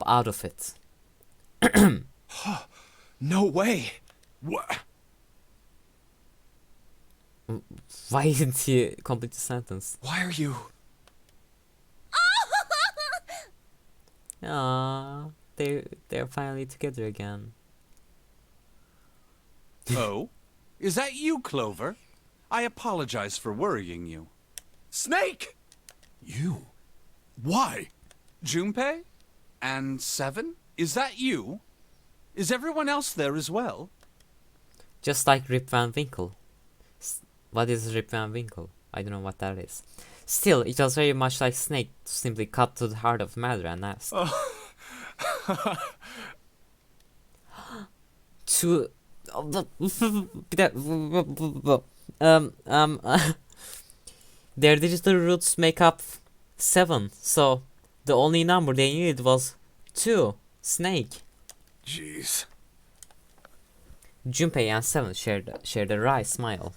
[SPEAKER 1] out of it.
[SPEAKER 3] No way!
[SPEAKER 7] What?
[SPEAKER 1] Why didn't he complete the sentence?
[SPEAKER 3] Why are you...
[SPEAKER 1] Ah, they're finally together again.
[SPEAKER 10] Oh? Is that you, Clover? I apologize for worrying you.
[SPEAKER 3] Snake!
[SPEAKER 7] You? Why?
[SPEAKER 10] Junpei? And Seven? Is that you? Is everyone else there as well?
[SPEAKER 1] Just like Rip Van Winkle. What is Rip Van Winkle? I don't know what that is. Still, it was very much like Snake to simply cut to the heart of the matter and ask. To... Their digital roots make up 7, so the only number they needed was 2. Snake.
[SPEAKER 7] Jeez.
[SPEAKER 1] Junpei and Seven shared a wry smile.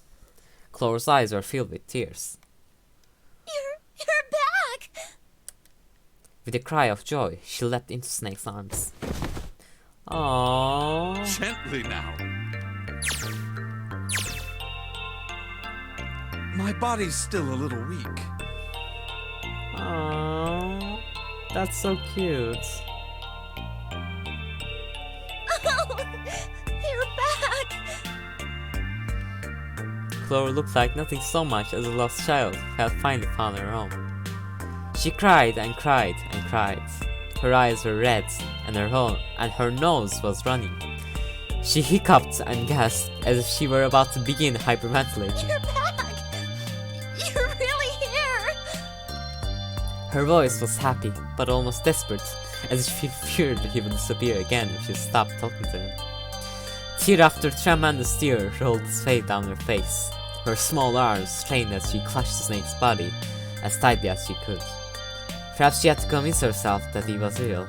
[SPEAKER 1] Clover's eyes were filled with tears.
[SPEAKER 2] You're back!
[SPEAKER 1] With a cry of joy, she leapt into Snake's arms. Aww.
[SPEAKER 10] Gently now. My body's still a little weak.
[SPEAKER 1] Aww. That's so cute.
[SPEAKER 2] Oh, you're back!
[SPEAKER 1] Clover looked like nothing so much as a lost child who had finally found her home. She cried and cried and cried. Her eyes were red and her nose was running. She hiccuped and gasped as if she were about to begin hyperventilating.
[SPEAKER 2] You're back! You're really here!
[SPEAKER 1] Her voice was happy, but almost desperate, as if she feared that he would disappear again if she stopped talking to him. Tear after tremendous tear rolled its way down her face. Her small arms strained as she clutched the snake's body as tightly as she could. Perhaps she had to convince herself that he was real.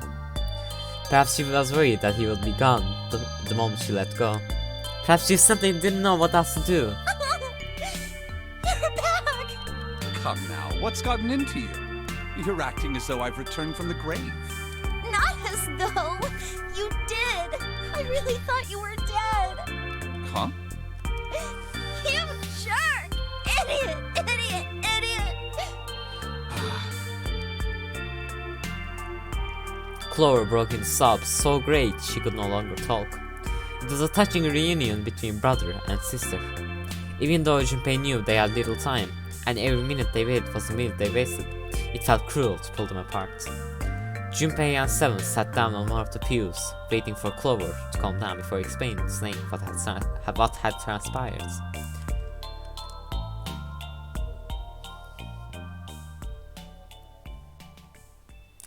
[SPEAKER 1] Perhaps she was worried that he would be gone the moment she let go. Perhaps she simply didn't know what else to do.
[SPEAKER 2] You're back!
[SPEAKER 10] Come now, what's gotten into you? You're acting as though I've returned from the grave.
[SPEAKER 2] Not as though you did! I really thought you were dead!
[SPEAKER 10] Huh?
[SPEAKER 2] You jerk! Idiot! Idiot! Idiot!
[SPEAKER 1] Clover broke into sobs so great she could no longer talk. It was a touching reunion between brother and sister. Even though Junpei knew they had little time, and every minute they waited was a minute they wasted, it felt cruel to pull them apart. Junpei and Seven sat down on one of the pews, waiting for Clover to calm down before explaining to Snake what had transpired.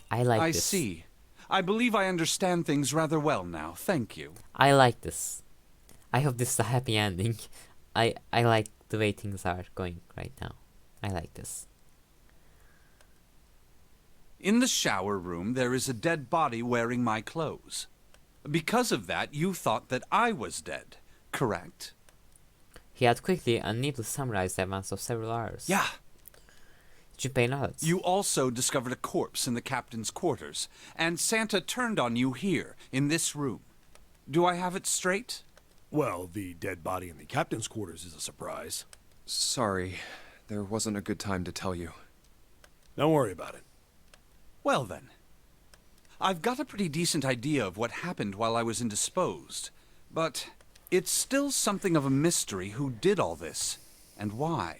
[SPEAKER 1] I like this.
[SPEAKER 10] I see. I believe I understand things rather well now. Thank you.
[SPEAKER 1] I like this. I hope this is a happy ending. I like the way things are going right now. I like this.
[SPEAKER 10] In the shower room, there is a dead body wearing my clothes. Because of that, you thought that I was dead, correct?
[SPEAKER 1] He had quickly and neatly summarized the events of several hours.
[SPEAKER 10] Yeah.
[SPEAKER 1] Junpei nodded.
[SPEAKER 10] You also discovered a corpse in the captain's quarters, and Santa turned on you here, in this room. Do I have it straight?
[SPEAKER 7] Well, the dead body in the captain's quarters is a surprise.
[SPEAKER 5] Sorry, there wasn't a good time to tell you.
[SPEAKER 7] Don't worry about it.
[SPEAKER 10] Well then. I've got a pretty decent idea of what happened while I was indisposed, but it's still something of a mystery who did all this, and why.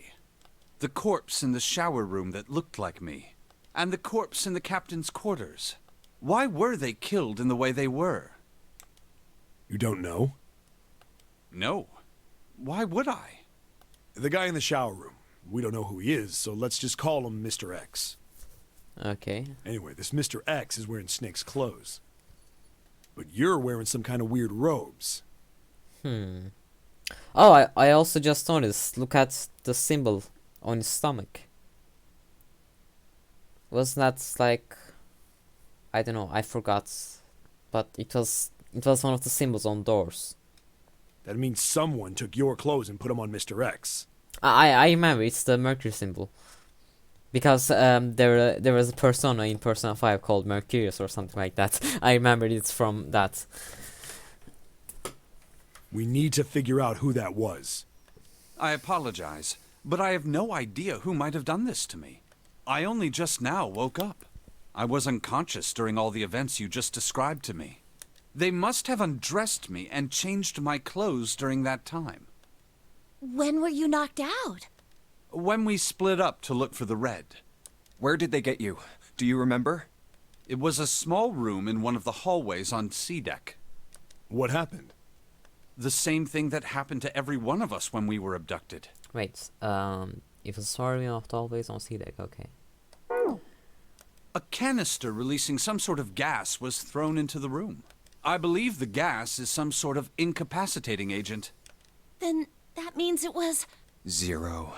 [SPEAKER 10] The corpse in the shower room that looked like me, and the corpse in the captain's quarters. Why were they killed in the way they were?
[SPEAKER 7] You don't know?
[SPEAKER 10] No. Why would I?
[SPEAKER 7] The guy in the shower room. We don't know who he is, so let's just call him Mr. X.
[SPEAKER 1] Okay.
[SPEAKER 7] Anyway, this Mr. X is wearing Snake's clothes. But you're wearing some kind of weird robes.
[SPEAKER 1] Oh, I also just noticed. Look at the symbol on his stomach. Wasn't that like... I don't know, I forgot. But it was one of the symbols on doors.
[SPEAKER 7] That means someone took your clothes and put them on Mr. X.
[SPEAKER 1] I remember, it's the Mercury symbol. Because there was a persona in Persona 5 called Mercurius or something like that. I remember it's from that.
[SPEAKER 7] We need to figure out who that was.
[SPEAKER 10] I apologize, but I have no idea who might have done this to me. I only just now woke up. I was unconscious during all the events you just described to me. They must have undressed me and changed my clothes during that time.
[SPEAKER 2] When were you knocked out?
[SPEAKER 10] When we split up to look for the red.
[SPEAKER 3] Where did they get you? Do you remember?
[SPEAKER 10] It was a small room in one of the hallways on C deck.
[SPEAKER 7] What happened?
[SPEAKER 10] The same thing that happened to every one of us when we were abducted.
[SPEAKER 1] Wait, it was sorry not always on C deck, okay.
[SPEAKER 10] A canister releasing some sort of gas was thrown into the room. I believe the gas is some sort of incapacitating agent.
[SPEAKER 2] Then that means it was...
[SPEAKER 3] 0.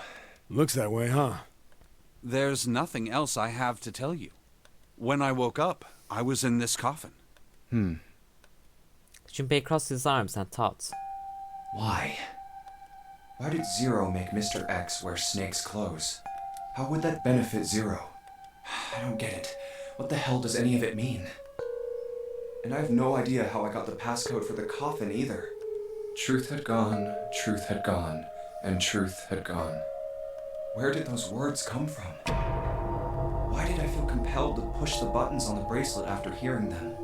[SPEAKER 7] Looks that way, huh?
[SPEAKER 10] There's nothing else I have to tell you. When I woke up, I was in this coffin.
[SPEAKER 1] Junpei crossed his arms and thought.
[SPEAKER 3] Why?
[SPEAKER 5] Why did Zero make Mr. X wear Snake's clothes? How would that benefit Zero? I don't get it. What the hell does any of it mean? And I have no idea how I got the passcode for the coffin either. Truth had gone, and truth had gone. Where did those words come from? Why did I feel compelled to push the buttons on the bracelet after hearing them?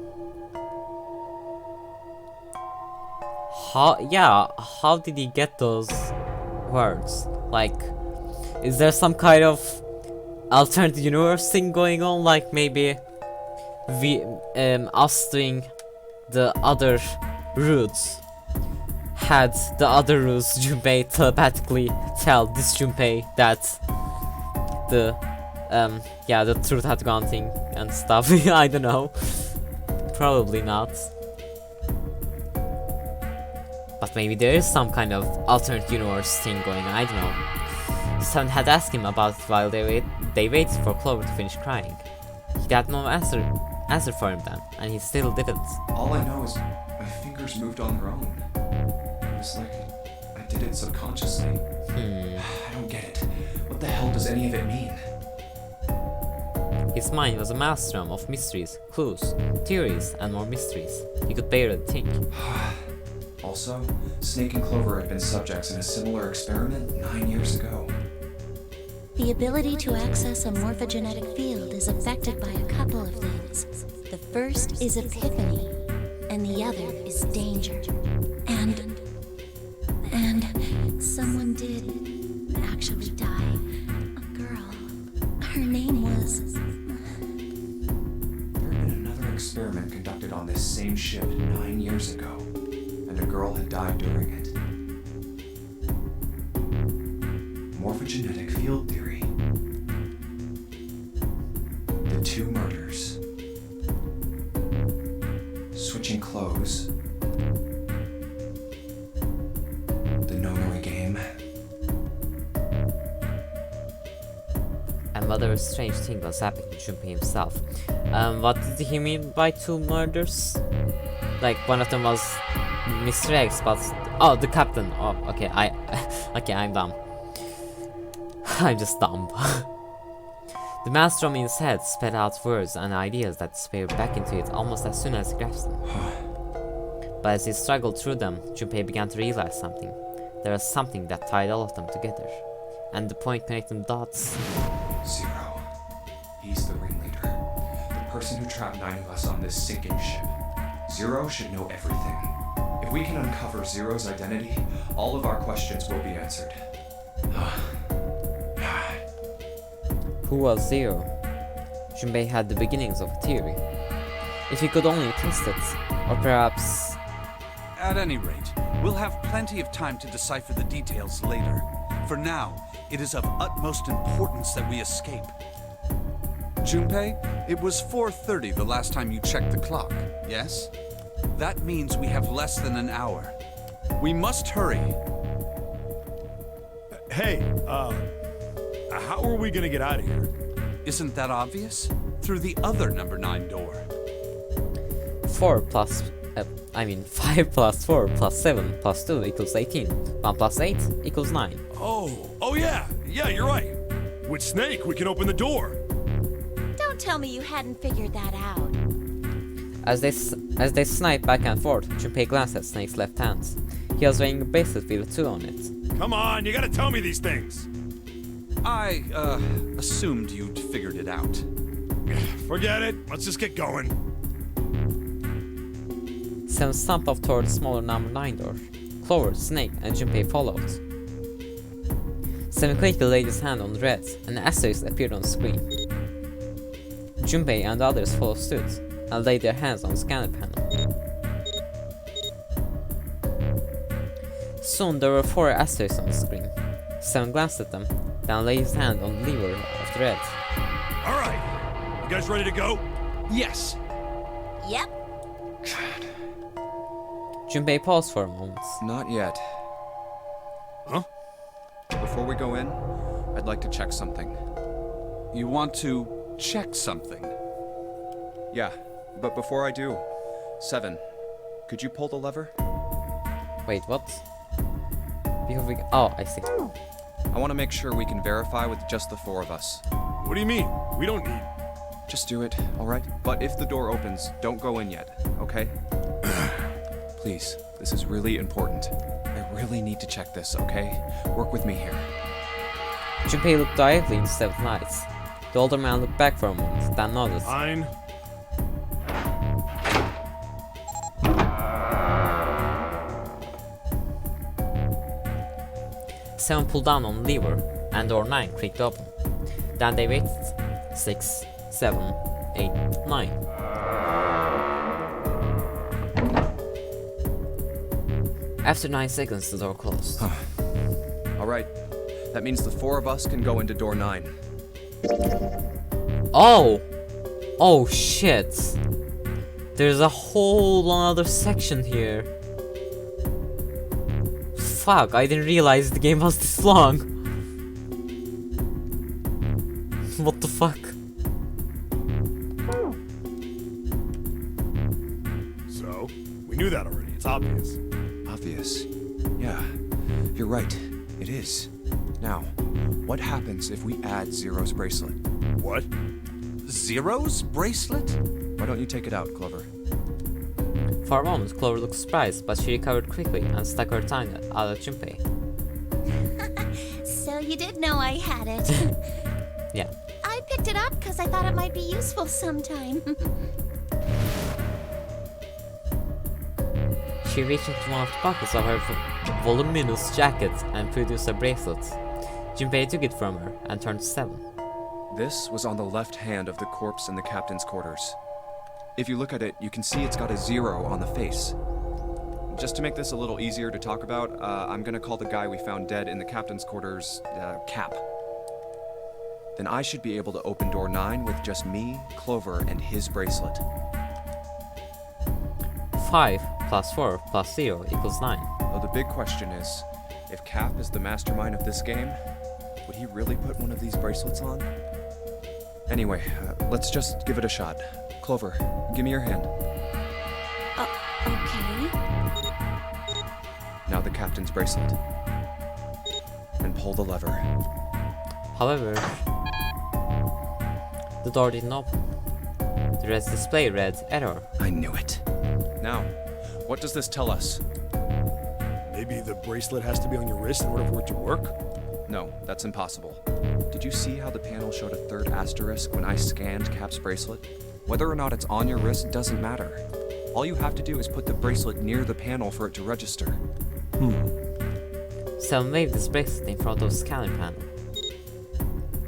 [SPEAKER 1] How did he get those words? Like, is there some kind of alternate universe thing going on? Like maybe us doing the other routes had the other routes Junpei telepathically tell this Junpei that the truth had gone thing and stuff. I don't know. Probably not. But maybe there is some kind of alternate universe thing going on, I don't know. Seven had asked him about it while they waited for Clover to finish crying. He had no answer for him then, and he still didn't.
[SPEAKER 5] All I know is my fingers moved on their own. It was like I did it subconsciously. I don't get it. What the hell does any of it mean?
[SPEAKER 1] His mind was a maelstrom of mysteries, clues, theories, and more mysteries. He could barely think.
[SPEAKER 5] Also, Snake and Clover had been subjects in a similar experiment 9 years ago.
[SPEAKER 2] The ability to access a morphogenetic field is affected by a couple of things. The first is epiphany, and the other is danger. And someone did actually die. A girl. Her name was...
[SPEAKER 5] There had been another experiment conducted on this same ship 9 years ago, and a girl had died during it. Morphogenetic field theory. The 2 murders. Switching clothes. The Nonori game.
[SPEAKER 1] And what a strange thing was happening to Junpei himself. What did he mean by 2 murders? Like one of them was Mr. X, but the captain. Oh, okay, I'm dumb. I'm just dumb. The maelstrom in his head spat out words and ideas that disappeared back into it almost as soon as he grasped them. But as he struggled through them, Junpei began to realize something. There was something that tied all of them together, and the point connecting the dots.
[SPEAKER 5] Zero. He's the ringleader. The person who trapped 9 of us on this sinking ship. Zero should know everything. If we can uncover Zero's identity, all of our questions will be answered.
[SPEAKER 1] Who was Zero? Junpei had the beginnings of a theory. If he could only test it, or perhaps...
[SPEAKER 10] At any rate, we'll have plenty of time to decipher the details later. For now, it is of utmost importance that we escape. Junpei, it was 4:30 the last time you checked the clock, yes? That means we have less than an hour. We must hurry.
[SPEAKER 7] Hey, how are we gonna get out of here?
[SPEAKER 10] Isn't that obvious? Through the other number 9 door.
[SPEAKER 1] 5 plus 4 plus 7 plus 2 equals 18. 1 plus 8 equals 9.
[SPEAKER 7] Oh yeah, you're right. With Snake, we can open the door.
[SPEAKER 2] Don't tell me you hadn't figured that out.
[SPEAKER 1] As they sniped back and forth, Junpei glanced at Snake's left hand. He was wearing a bracelet with a 2 on it.
[SPEAKER 7] Come on, you gotta tell me these things.
[SPEAKER 10] I, assumed you'd figured it out.
[SPEAKER 7] Forget it. Let's just get going.
[SPEAKER 1] Seven stumped off toward the smaller number 9 door. Clover, Snake, and Junpei followed. Seven quickly laid his hand on the red, and an asterisk appeared on the screen. Junpei and the others followed suit, and laid their hands on the scanner panel. Soon there were 4 asterisks on the screen. Seven glanced at them, then laid his hand on the lever of the red.
[SPEAKER 7] Alright, you guys ready to go?
[SPEAKER 10] Yes.
[SPEAKER 2] Yep.
[SPEAKER 1] Junpei paused for a moment.
[SPEAKER 3] Not yet.
[SPEAKER 7] Huh?
[SPEAKER 3] Before we go in, I'd like to check something.
[SPEAKER 10] You want to check something?
[SPEAKER 3] Yeah, but before I do, Seven, could you pull the lever?
[SPEAKER 1] Wait, what? Because we. Oh, I see.
[SPEAKER 3] I want to make sure we can verify with just the 4 of us.
[SPEAKER 7] What do you mean? We don't need...
[SPEAKER 3] Just do it, alright? But if the door opens, don't go in yet, okay? Please, this is really important. I really need to check this, okay? Work with me here.
[SPEAKER 1] Junpei looked directly into Seven's eyes. The older man looked back for a moment, then nodded.
[SPEAKER 7] Fine.
[SPEAKER 1] Seven pulled down on the lever, and door 9 creaked open. Then they waited. 6, 7, 8, 9. After 9 seconds, the door closed.
[SPEAKER 3] Alright, that means the 4 of us can go into door 9.
[SPEAKER 1] Oh! Oh shit! There's a whole other section here. Fuck, I didn't realize the game was this long. What the fuck?
[SPEAKER 7] So, we knew that already. It's obvious.
[SPEAKER 3] Obvious. Yeah, you're right. It is. Now, what happens if we add Zero's bracelet?
[SPEAKER 7] What?
[SPEAKER 10] Zero's bracelet?
[SPEAKER 3] Why don't you take it out, Clover?
[SPEAKER 1] For a moment, Clover looked surprised, but she recovered quickly and stuck her tongue out at Junpei.
[SPEAKER 2] So you did know I had it.
[SPEAKER 1] Yeah.
[SPEAKER 2] I picked it up because I thought it might be useful sometime.
[SPEAKER 1] She reached into one of the pockets of her voluminous jacket and produced a bracelet. Junpei took it from her and turned to Seven.
[SPEAKER 3] This was on the left hand of the corpse in the captain's quarters. If you look at it, you can see it's got a 0 on the face. Just to make this a little easier to talk about, I'm gonna call the guy we found dead in the captain's quarters, Cap. Then I should be able to open door 9 with just me, Clover, and his bracelet.
[SPEAKER 1] 5 plus 4 plus 0 equals 9.
[SPEAKER 3] Though the big question is, if Cap is the mastermind of this game, would he really put one of these bracelets on? Anyway, let's just give it a shot. Clover, give me your hand.
[SPEAKER 2] Okay.
[SPEAKER 3] Now the captain's bracelet. And pull the lever.
[SPEAKER 1] However, the door didn't open. The red display read error.
[SPEAKER 3] I knew it. Now, what does this tell us?
[SPEAKER 7] Maybe the bracelet has to be on your wrist in order for it to work?
[SPEAKER 3] No, that's impossible. Did you see how the panel showed a 3rd asterisk when I scanned Cap's bracelet? Whether or not it's on your wrist doesn't matter. All you have to do is put the bracelet near the panel for it to register.
[SPEAKER 1] Seven waved his bracelet in front of the scanner panel.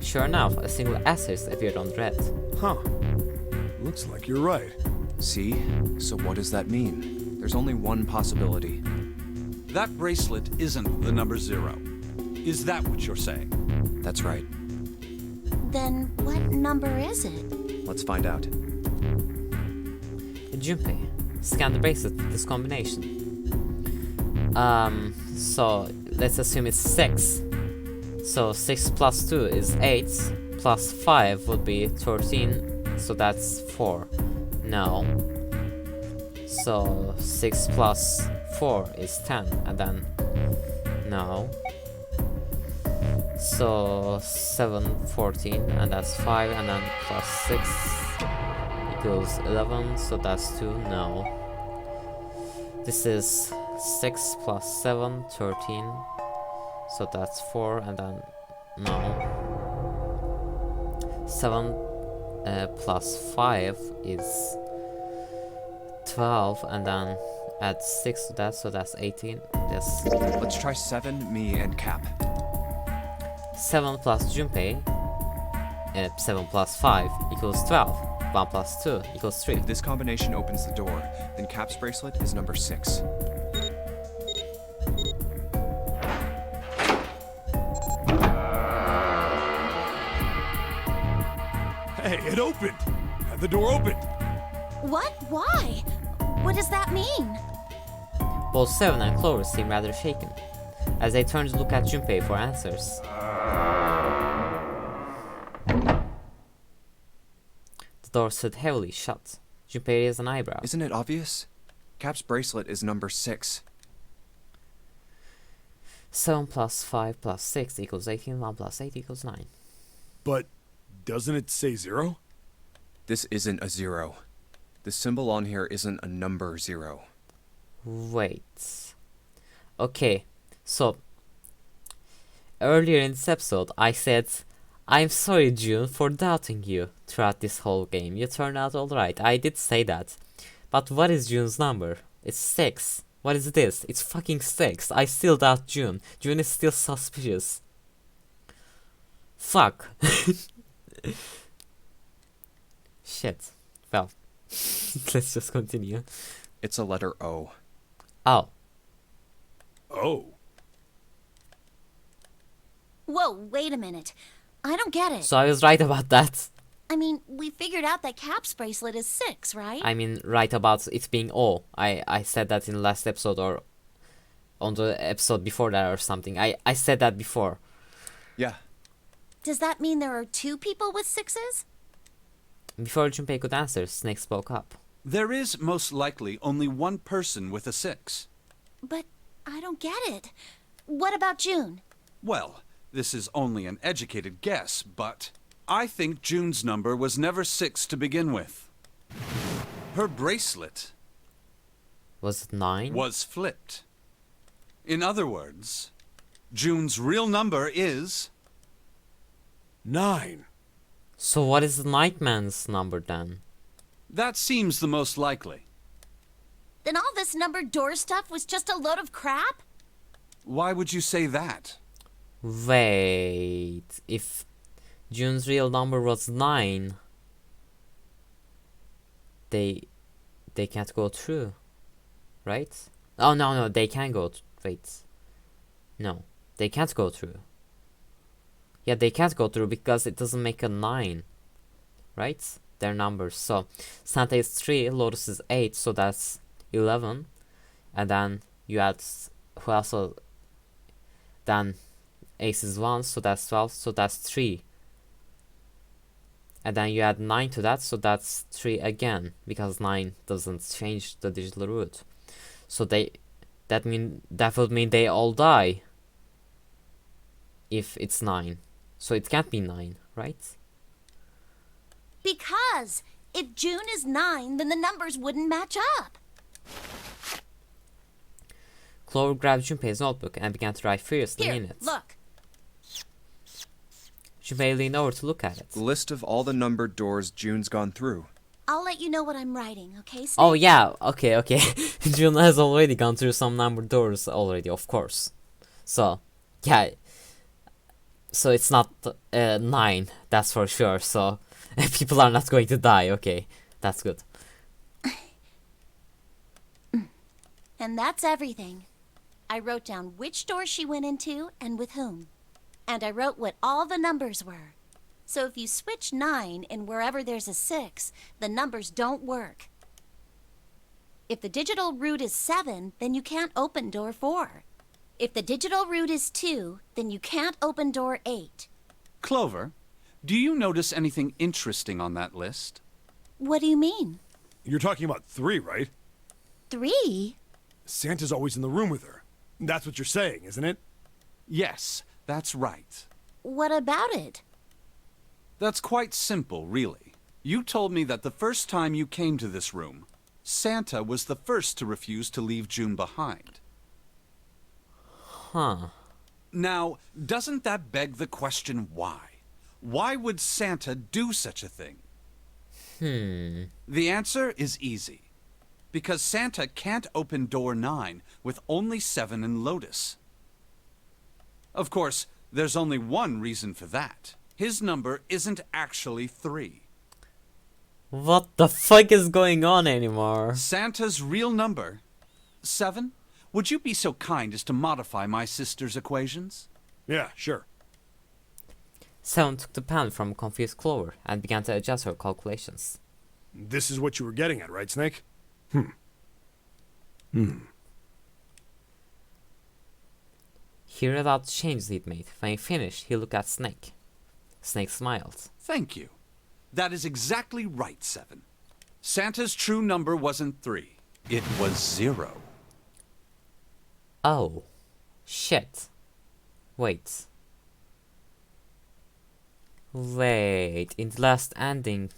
[SPEAKER 1] Sure enough, a single asterisk appeared on the red.
[SPEAKER 7] Huh. Looks like you're right.
[SPEAKER 3] See? So what does that mean? There's only one possibility.
[SPEAKER 10] That bracelet isn't the number 0. Is that what you're saying?
[SPEAKER 3] That's right.
[SPEAKER 2] Then what number is it?
[SPEAKER 3] Let's find out.
[SPEAKER 1] Junpei, scan the bracelet with this combination. So let's assume it's 6. So 6 plus 2 is 8, plus 5 would be 13, so that's 4. No. So 6 plus 4 is 10, and then no. So 7, 14, and that's 5, and then plus 6 equals 11, so that's 2, no. This is 6 plus 7, 13, so that's 4, and then no. 7 plus 5 is 12, and then add 6 to that, so that's 18. Yes.
[SPEAKER 3] Let's try 7, me, and Cap.
[SPEAKER 1] 7 plus Junpei, 7 plus 5 equals 12. 1 plus 2 equals 3.
[SPEAKER 3] If this combination opens the door, then Cap's bracelet is number 6.
[SPEAKER 7] Hey, it opened! Had the door opened!
[SPEAKER 2] What? Why? What does that mean?
[SPEAKER 1] Both Seven and Clover seem rather shaken, as they turn to look at Junpei for answers. The door stood heavily shut. Junpei raised an eyebrow.
[SPEAKER 3] Isn't it obvious? Cap's bracelet is number 6.
[SPEAKER 1] 7 plus 5 plus 6 equals 18, 1 plus 8 equals 9.
[SPEAKER 7] But doesn't it say 0?
[SPEAKER 3] This isn't a 0. The symbol on here isn't a number 0.
[SPEAKER 1] Wait. Okay, so earlier in this episode I said, I'm sorry June for doubting you throughout this whole game. You turned out alright. I did say that. But what is June's number? It's 6. What is this? It's fucking 6. I still doubt June. June is still suspicious. Fuck. Shit. Well, let's just continue.
[SPEAKER 3] It's a letter O.
[SPEAKER 1] Oh.
[SPEAKER 7] Oh.
[SPEAKER 2] Whoa, wait a minute. I don't get it.
[SPEAKER 1] So I was right about that.
[SPEAKER 2] I mean, we figured out that Cap's bracelet is 6, right?
[SPEAKER 1] I mean, right about it being O. I said that in the last episode or on the episode before that or something. I said that before.
[SPEAKER 3] Yeah.
[SPEAKER 2] Does that mean there are 2 people with 6s?
[SPEAKER 1] Before Junpei could answer, Snake spoke up.
[SPEAKER 10] There is most likely only one person with a 6.
[SPEAKER 2] But I don't get it. What about June?
[SPEAKER 10] Well, this is only an educated guess, but I think June's number was never 6 to begin with. Her bracelet
[SPEAKER 1] Was it 9?
[SPEAKER 10] was flipped. In other words, June's real number is
[SPEAKER 7] 9.
[SPEAKER 1] So what is the Nightman's number then?
[SPEAKER 10] That seems the most likely.
[SPEAKER 2] Then all this numbered door stuff was just a load of crap?
[SPEAKER 10] Why would you say that?
[SPEAKER 1] Wait, if June's real number was 9, they can't go through, right? Oh no, they can go. Wait, no, they can't go through. Yeah, they can't go through because it doesn't make a 9, right? Their numbers. So Santa is 3, Lotus is 8, so that's 11, and then you add who also then. Ace is 1, so that's 12, so that's 3. And then you add 9 to that, so that's 3 again, because 9 doesn't change the digital root. So that would mean they all die if it's 9. So it can't be 9, right?
[SPEAKER 2] Because if June is 9, then the numbers wouldn't match up.
[SPEAKER 1] Clover grabbed Junpei's notebook and began to write furiously
[SPEAKER 2] Here,
[SPEAKER 1] in it.
[SPEAKER 2] look.
[SPEAKER 1] Junpei leaned over to look at it.
[SPEAKER 3] List of all the numbered doors June's gone through.
[SPEAKER 2] I'll let you know what I'm writing, okay, Snake?
[SPEAKER 1] Oh yeah, okay. June has already gone through some numbered doors already, of course. So, yeah. So it's not 9, that's for sure. So people are not going to die. Okay, that's good.
[SPEAKER 2] And that's everything. I wrote down which door she went into and with whom. And I wrote what all the numbers were. So if you switch 9 in wherever there's a 6, the numbers don't work. If the digital root is 7, then you can't open door 4. If the digital root is 2, then you can't open door 8.
[SPEAKER 10] Clover, do you notice anything interesting on that list?
[SPEAKER 2] What do you mean?
[SPEAKER 7] You're talking about 3, right?
[SPEAKER 2] 3?
[SPEAKER 7] Santa's always in the room with her. That's what you're saying, isn't it?
[SPEAKER 10] Yes, that's right.
[SPEAKER 2] What about it?
[SPEAKER 10] That's quite simple, really. You told me that the first time you came to this room, Santa was the first to refuse to leave June behind.
[SPEAKER 1] Huh.
[SPEAKER 10] Now, doesn't that beg the question why? Why would Santa do such a thing? The answer is easy. Because Santa can't open door 9 with only 7 in Lotus. Of course, there's only one reason for that. His number isn't actually 3.
[SPEAKER 1] What the fuck is going on anymore?
[SPEAKER 10] Santa's real number, 7? Would you be so kind as to modify my sister's equations?
[SPEAKER 7] Yeah, sure.
[SPEAKER 1] 7 took the pen from confused Clover and began to adjust her calculations.
[SPEAKER 7] This is what you were getting at, right, Snake?
[SPEAKER 1] He read out the changes he'd made. When he finished, he looked at Snake. Snake smiled.
[SPEAKER 10] Thank you. That is exactly right, 7. Santa's true number wasn't 3. It was 0.
[SPEAKER 1] Oh. Shit. Wait. Wait, in the last ending,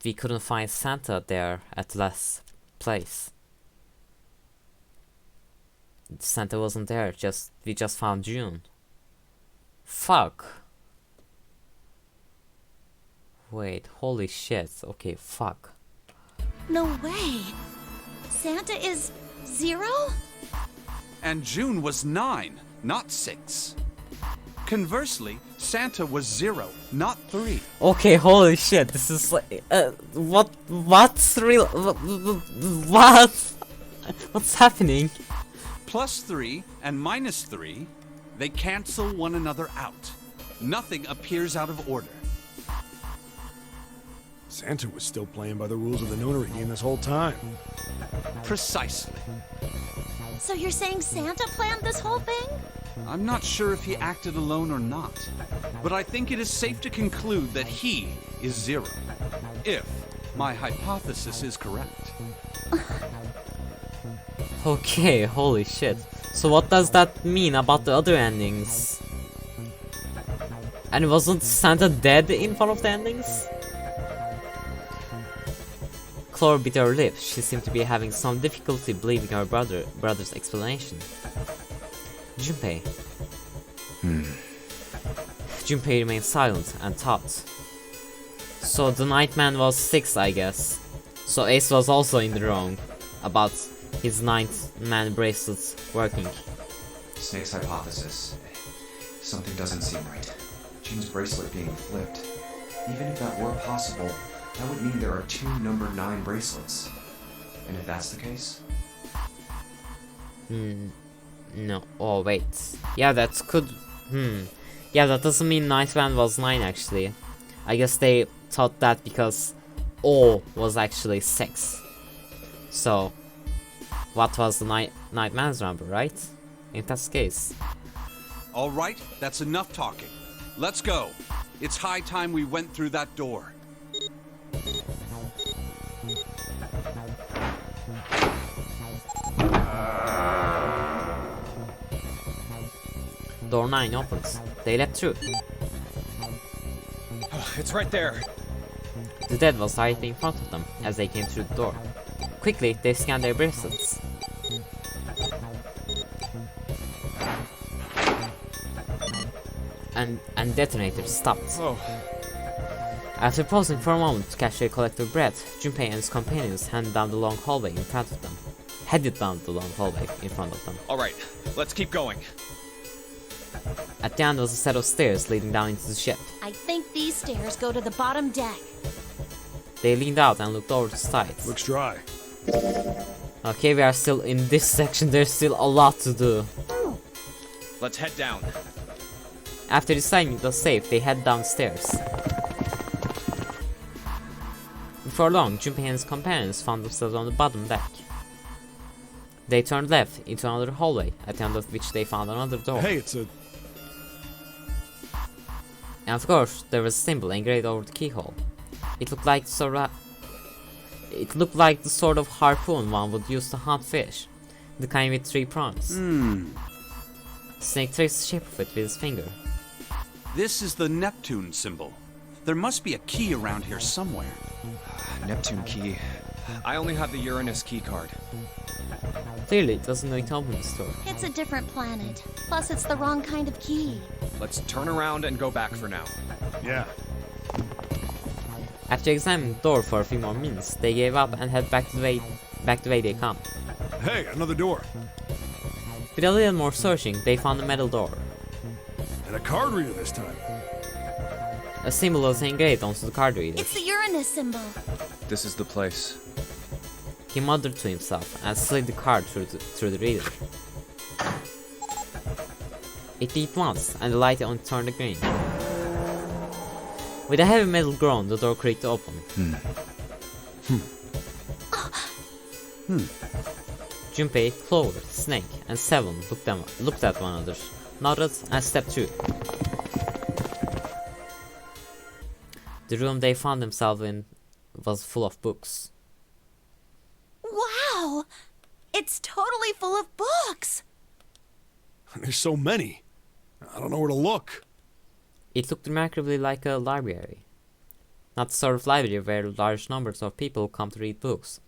[SPEAKER 1] we couldn't find Santa there at the last place. Santa wasn't there, we just found June. Fuck. Wait, holy shit. Okay, fuck.
[SPEAKER 2] No way. Santa is 0?
[SPEAKER 10] And June was 9, not 6. Conversely, Santa was 0, not 3.
[SPEAKER 1] Okay, holy shit. This is like what's real what's happening?
[SPEAKER 10] Plus 3 and minus 3, they cancel one another out. Nothing appears out of order.
[SPEAKER 7] Santa was still playing by the rules of the nonary game this whole time.
[SPEAKER 10] Precisely.
[SPEAKER 2] So you're saying Santa planned this whole thing?
[SPEAKER 10] I'm not sure if he acted alone or not, but I think it is safe to conclude that he is 0, if my hypothesis is correct.
[SPEAKER 1] Okay, holy shit. So what does that mean about the other endings? And wasn't Santa dead in one of the endings? Chloe bit her lip. She seemed to be having some difficulty believing her brother's explanation. Junpei. Junpei remained silent and thought. So the Nightman was 6, I guess. So Ace was also in the wrong about his Nightman bracelet working.
[SPEAKER 5] Snake's hypothesis. Something doesn't seem right. June's bracelet being flipped. Even if that were possible, that would mean there are 2 number 9 bracelets. And if that's the case?
[SPEAKER 1] No. Oh, wait. Yeah, that could... Yeah, that doesn't mean Nightman was 9, actually. I guess they thought that because O was actually 6. So, what was the Nightman's number, right? In that case.
[SPEAKER 10] Alright, that's enough talking. Let's go. It's high time we went through that door.
[SPEAKER 1] Door 9 opens. They let through.
[SPEAKER 11] It's right there.
[SPEAKER 1] The dead was directly in front of them as they came through the door. Quickly, they scanned their bracelets. And detonators stopped.
[SPEAKER 7] Oh.
[SPEAKER 1] After pausing for a moment to catch their collective breath, Junpei and his companions headed down the long hallway in front of them.
[SPEAKER 11] All right, let's keep going.
[SPEAKER 1] At the end was a set of stairs leading down into the ship.
[SPEAKER 2] I think these stairs go to the bottom deck.
[SPEAKER 1] They leaned out and looked over the sides.
[SPEAKER 7] Looks dry.
[SPEAKER 1] Okay, we are still in this section. There's still a lot to do.
[SPEAKER 11] Let's head down.
[SPEAKER 1] After deciding it was safe, they head downstairs. Before long, Junpei and his companions found themselves on the bottom deck. They turned left into another hallway, at the end of which they found another door.
[SPEAKER 7] Hey, it's a...
[SPEAKER 1] And of course, there was a symbol engraved over the keyhole. It looked like the sort of harpoon one would use to hunt fish, the kind with 3 prongs. Snake traced the shape of it with his finger.
[SPEAKER 10] This is the Neptune symbol. There must be a key around here somewhere.
[SPEAKER 3] Neptune key. I only have the Uranus key card.
[SPEAKER 1] Clearly, it wasn't going to open this door.
[SPEAKER 2] It's a different planet. Plus, it's the wrong kind of key.
[SPEAKER 3] Let's turn around and go back for now.
[SPEAKER 7] Yeah.
[SPEAKER 1] After examining the door for a few more minutes, they gave up and headed back the way they come.
[SPEAKER 7] Hey, another door.
[SPEAKER 1] With a little more searching, they found a metal door.
[SPEAKER 7] And a card reader this time.
[SPEAKER 1] A symbol was engraved onto the card reader.
[SPEAKER 2] It's the Uranus symbol.
[SPEAKER 3] This is the place.
[SPEAKER 1] He muttered to himself and slid the card through the reader. It beeped once, and the light on it turned green. With a heavy metal groan, the door creaked open. Junpei, Clover, Snake, and Seven looked at one another, nodded, and stepped through. The room they found themselves in was full of books.
[SPEAKER 2] Wow! It's totally full of books!
[SPEAKER 7] There's so many. I don't know where to look.
[SPEAKER 1] It looked remarkably like a library. Not the sort of library where large numbers of people come to read books.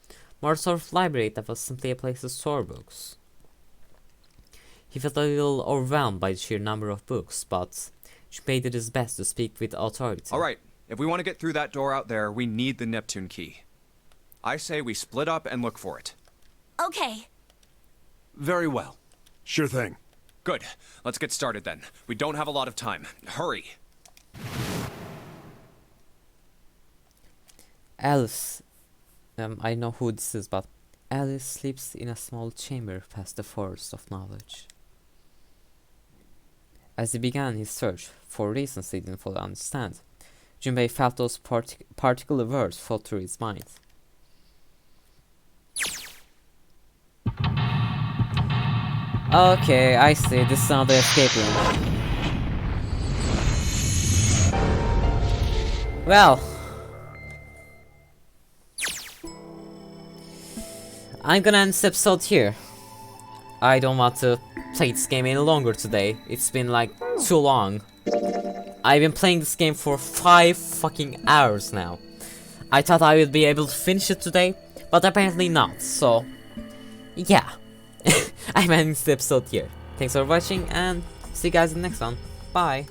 [SPEAKER 1] More the sort of library that was simply a place to store books. He felt a little overwhelmed by the sheer number of books, but Junpei did his best to speak with authority.
[SPEAKER 3] Alright, if we want to get through that door out there, we need the Neptune key. I say we split up and look for it.
[SPEAKER 2] Okay.
[SPEAKER 10] Very well.
[SPEAKER 7] Sure thing.
[SPEAKER 3] Good. Let's get started then. We don't have a lot of time. Hurry.
[SPEAKER 1] Alice, I know who this is, but Alice sleeps in a small chamber past the forest of knowledge. As he began his search, for reasons he didn't fully understand, Junpei felt those particular words float through his mind. Okay, I see. This is another escape room. Well, I'm gonna end this episode here. I don't want to play this game any longer today. It's been like too long. I've been playing this game for 5 fucking hours now. I thought I would be able to finish it today, but apparently not. So, yeah. I'm ending this episode here. Thanks for watching and see you guys in the next one. Bye.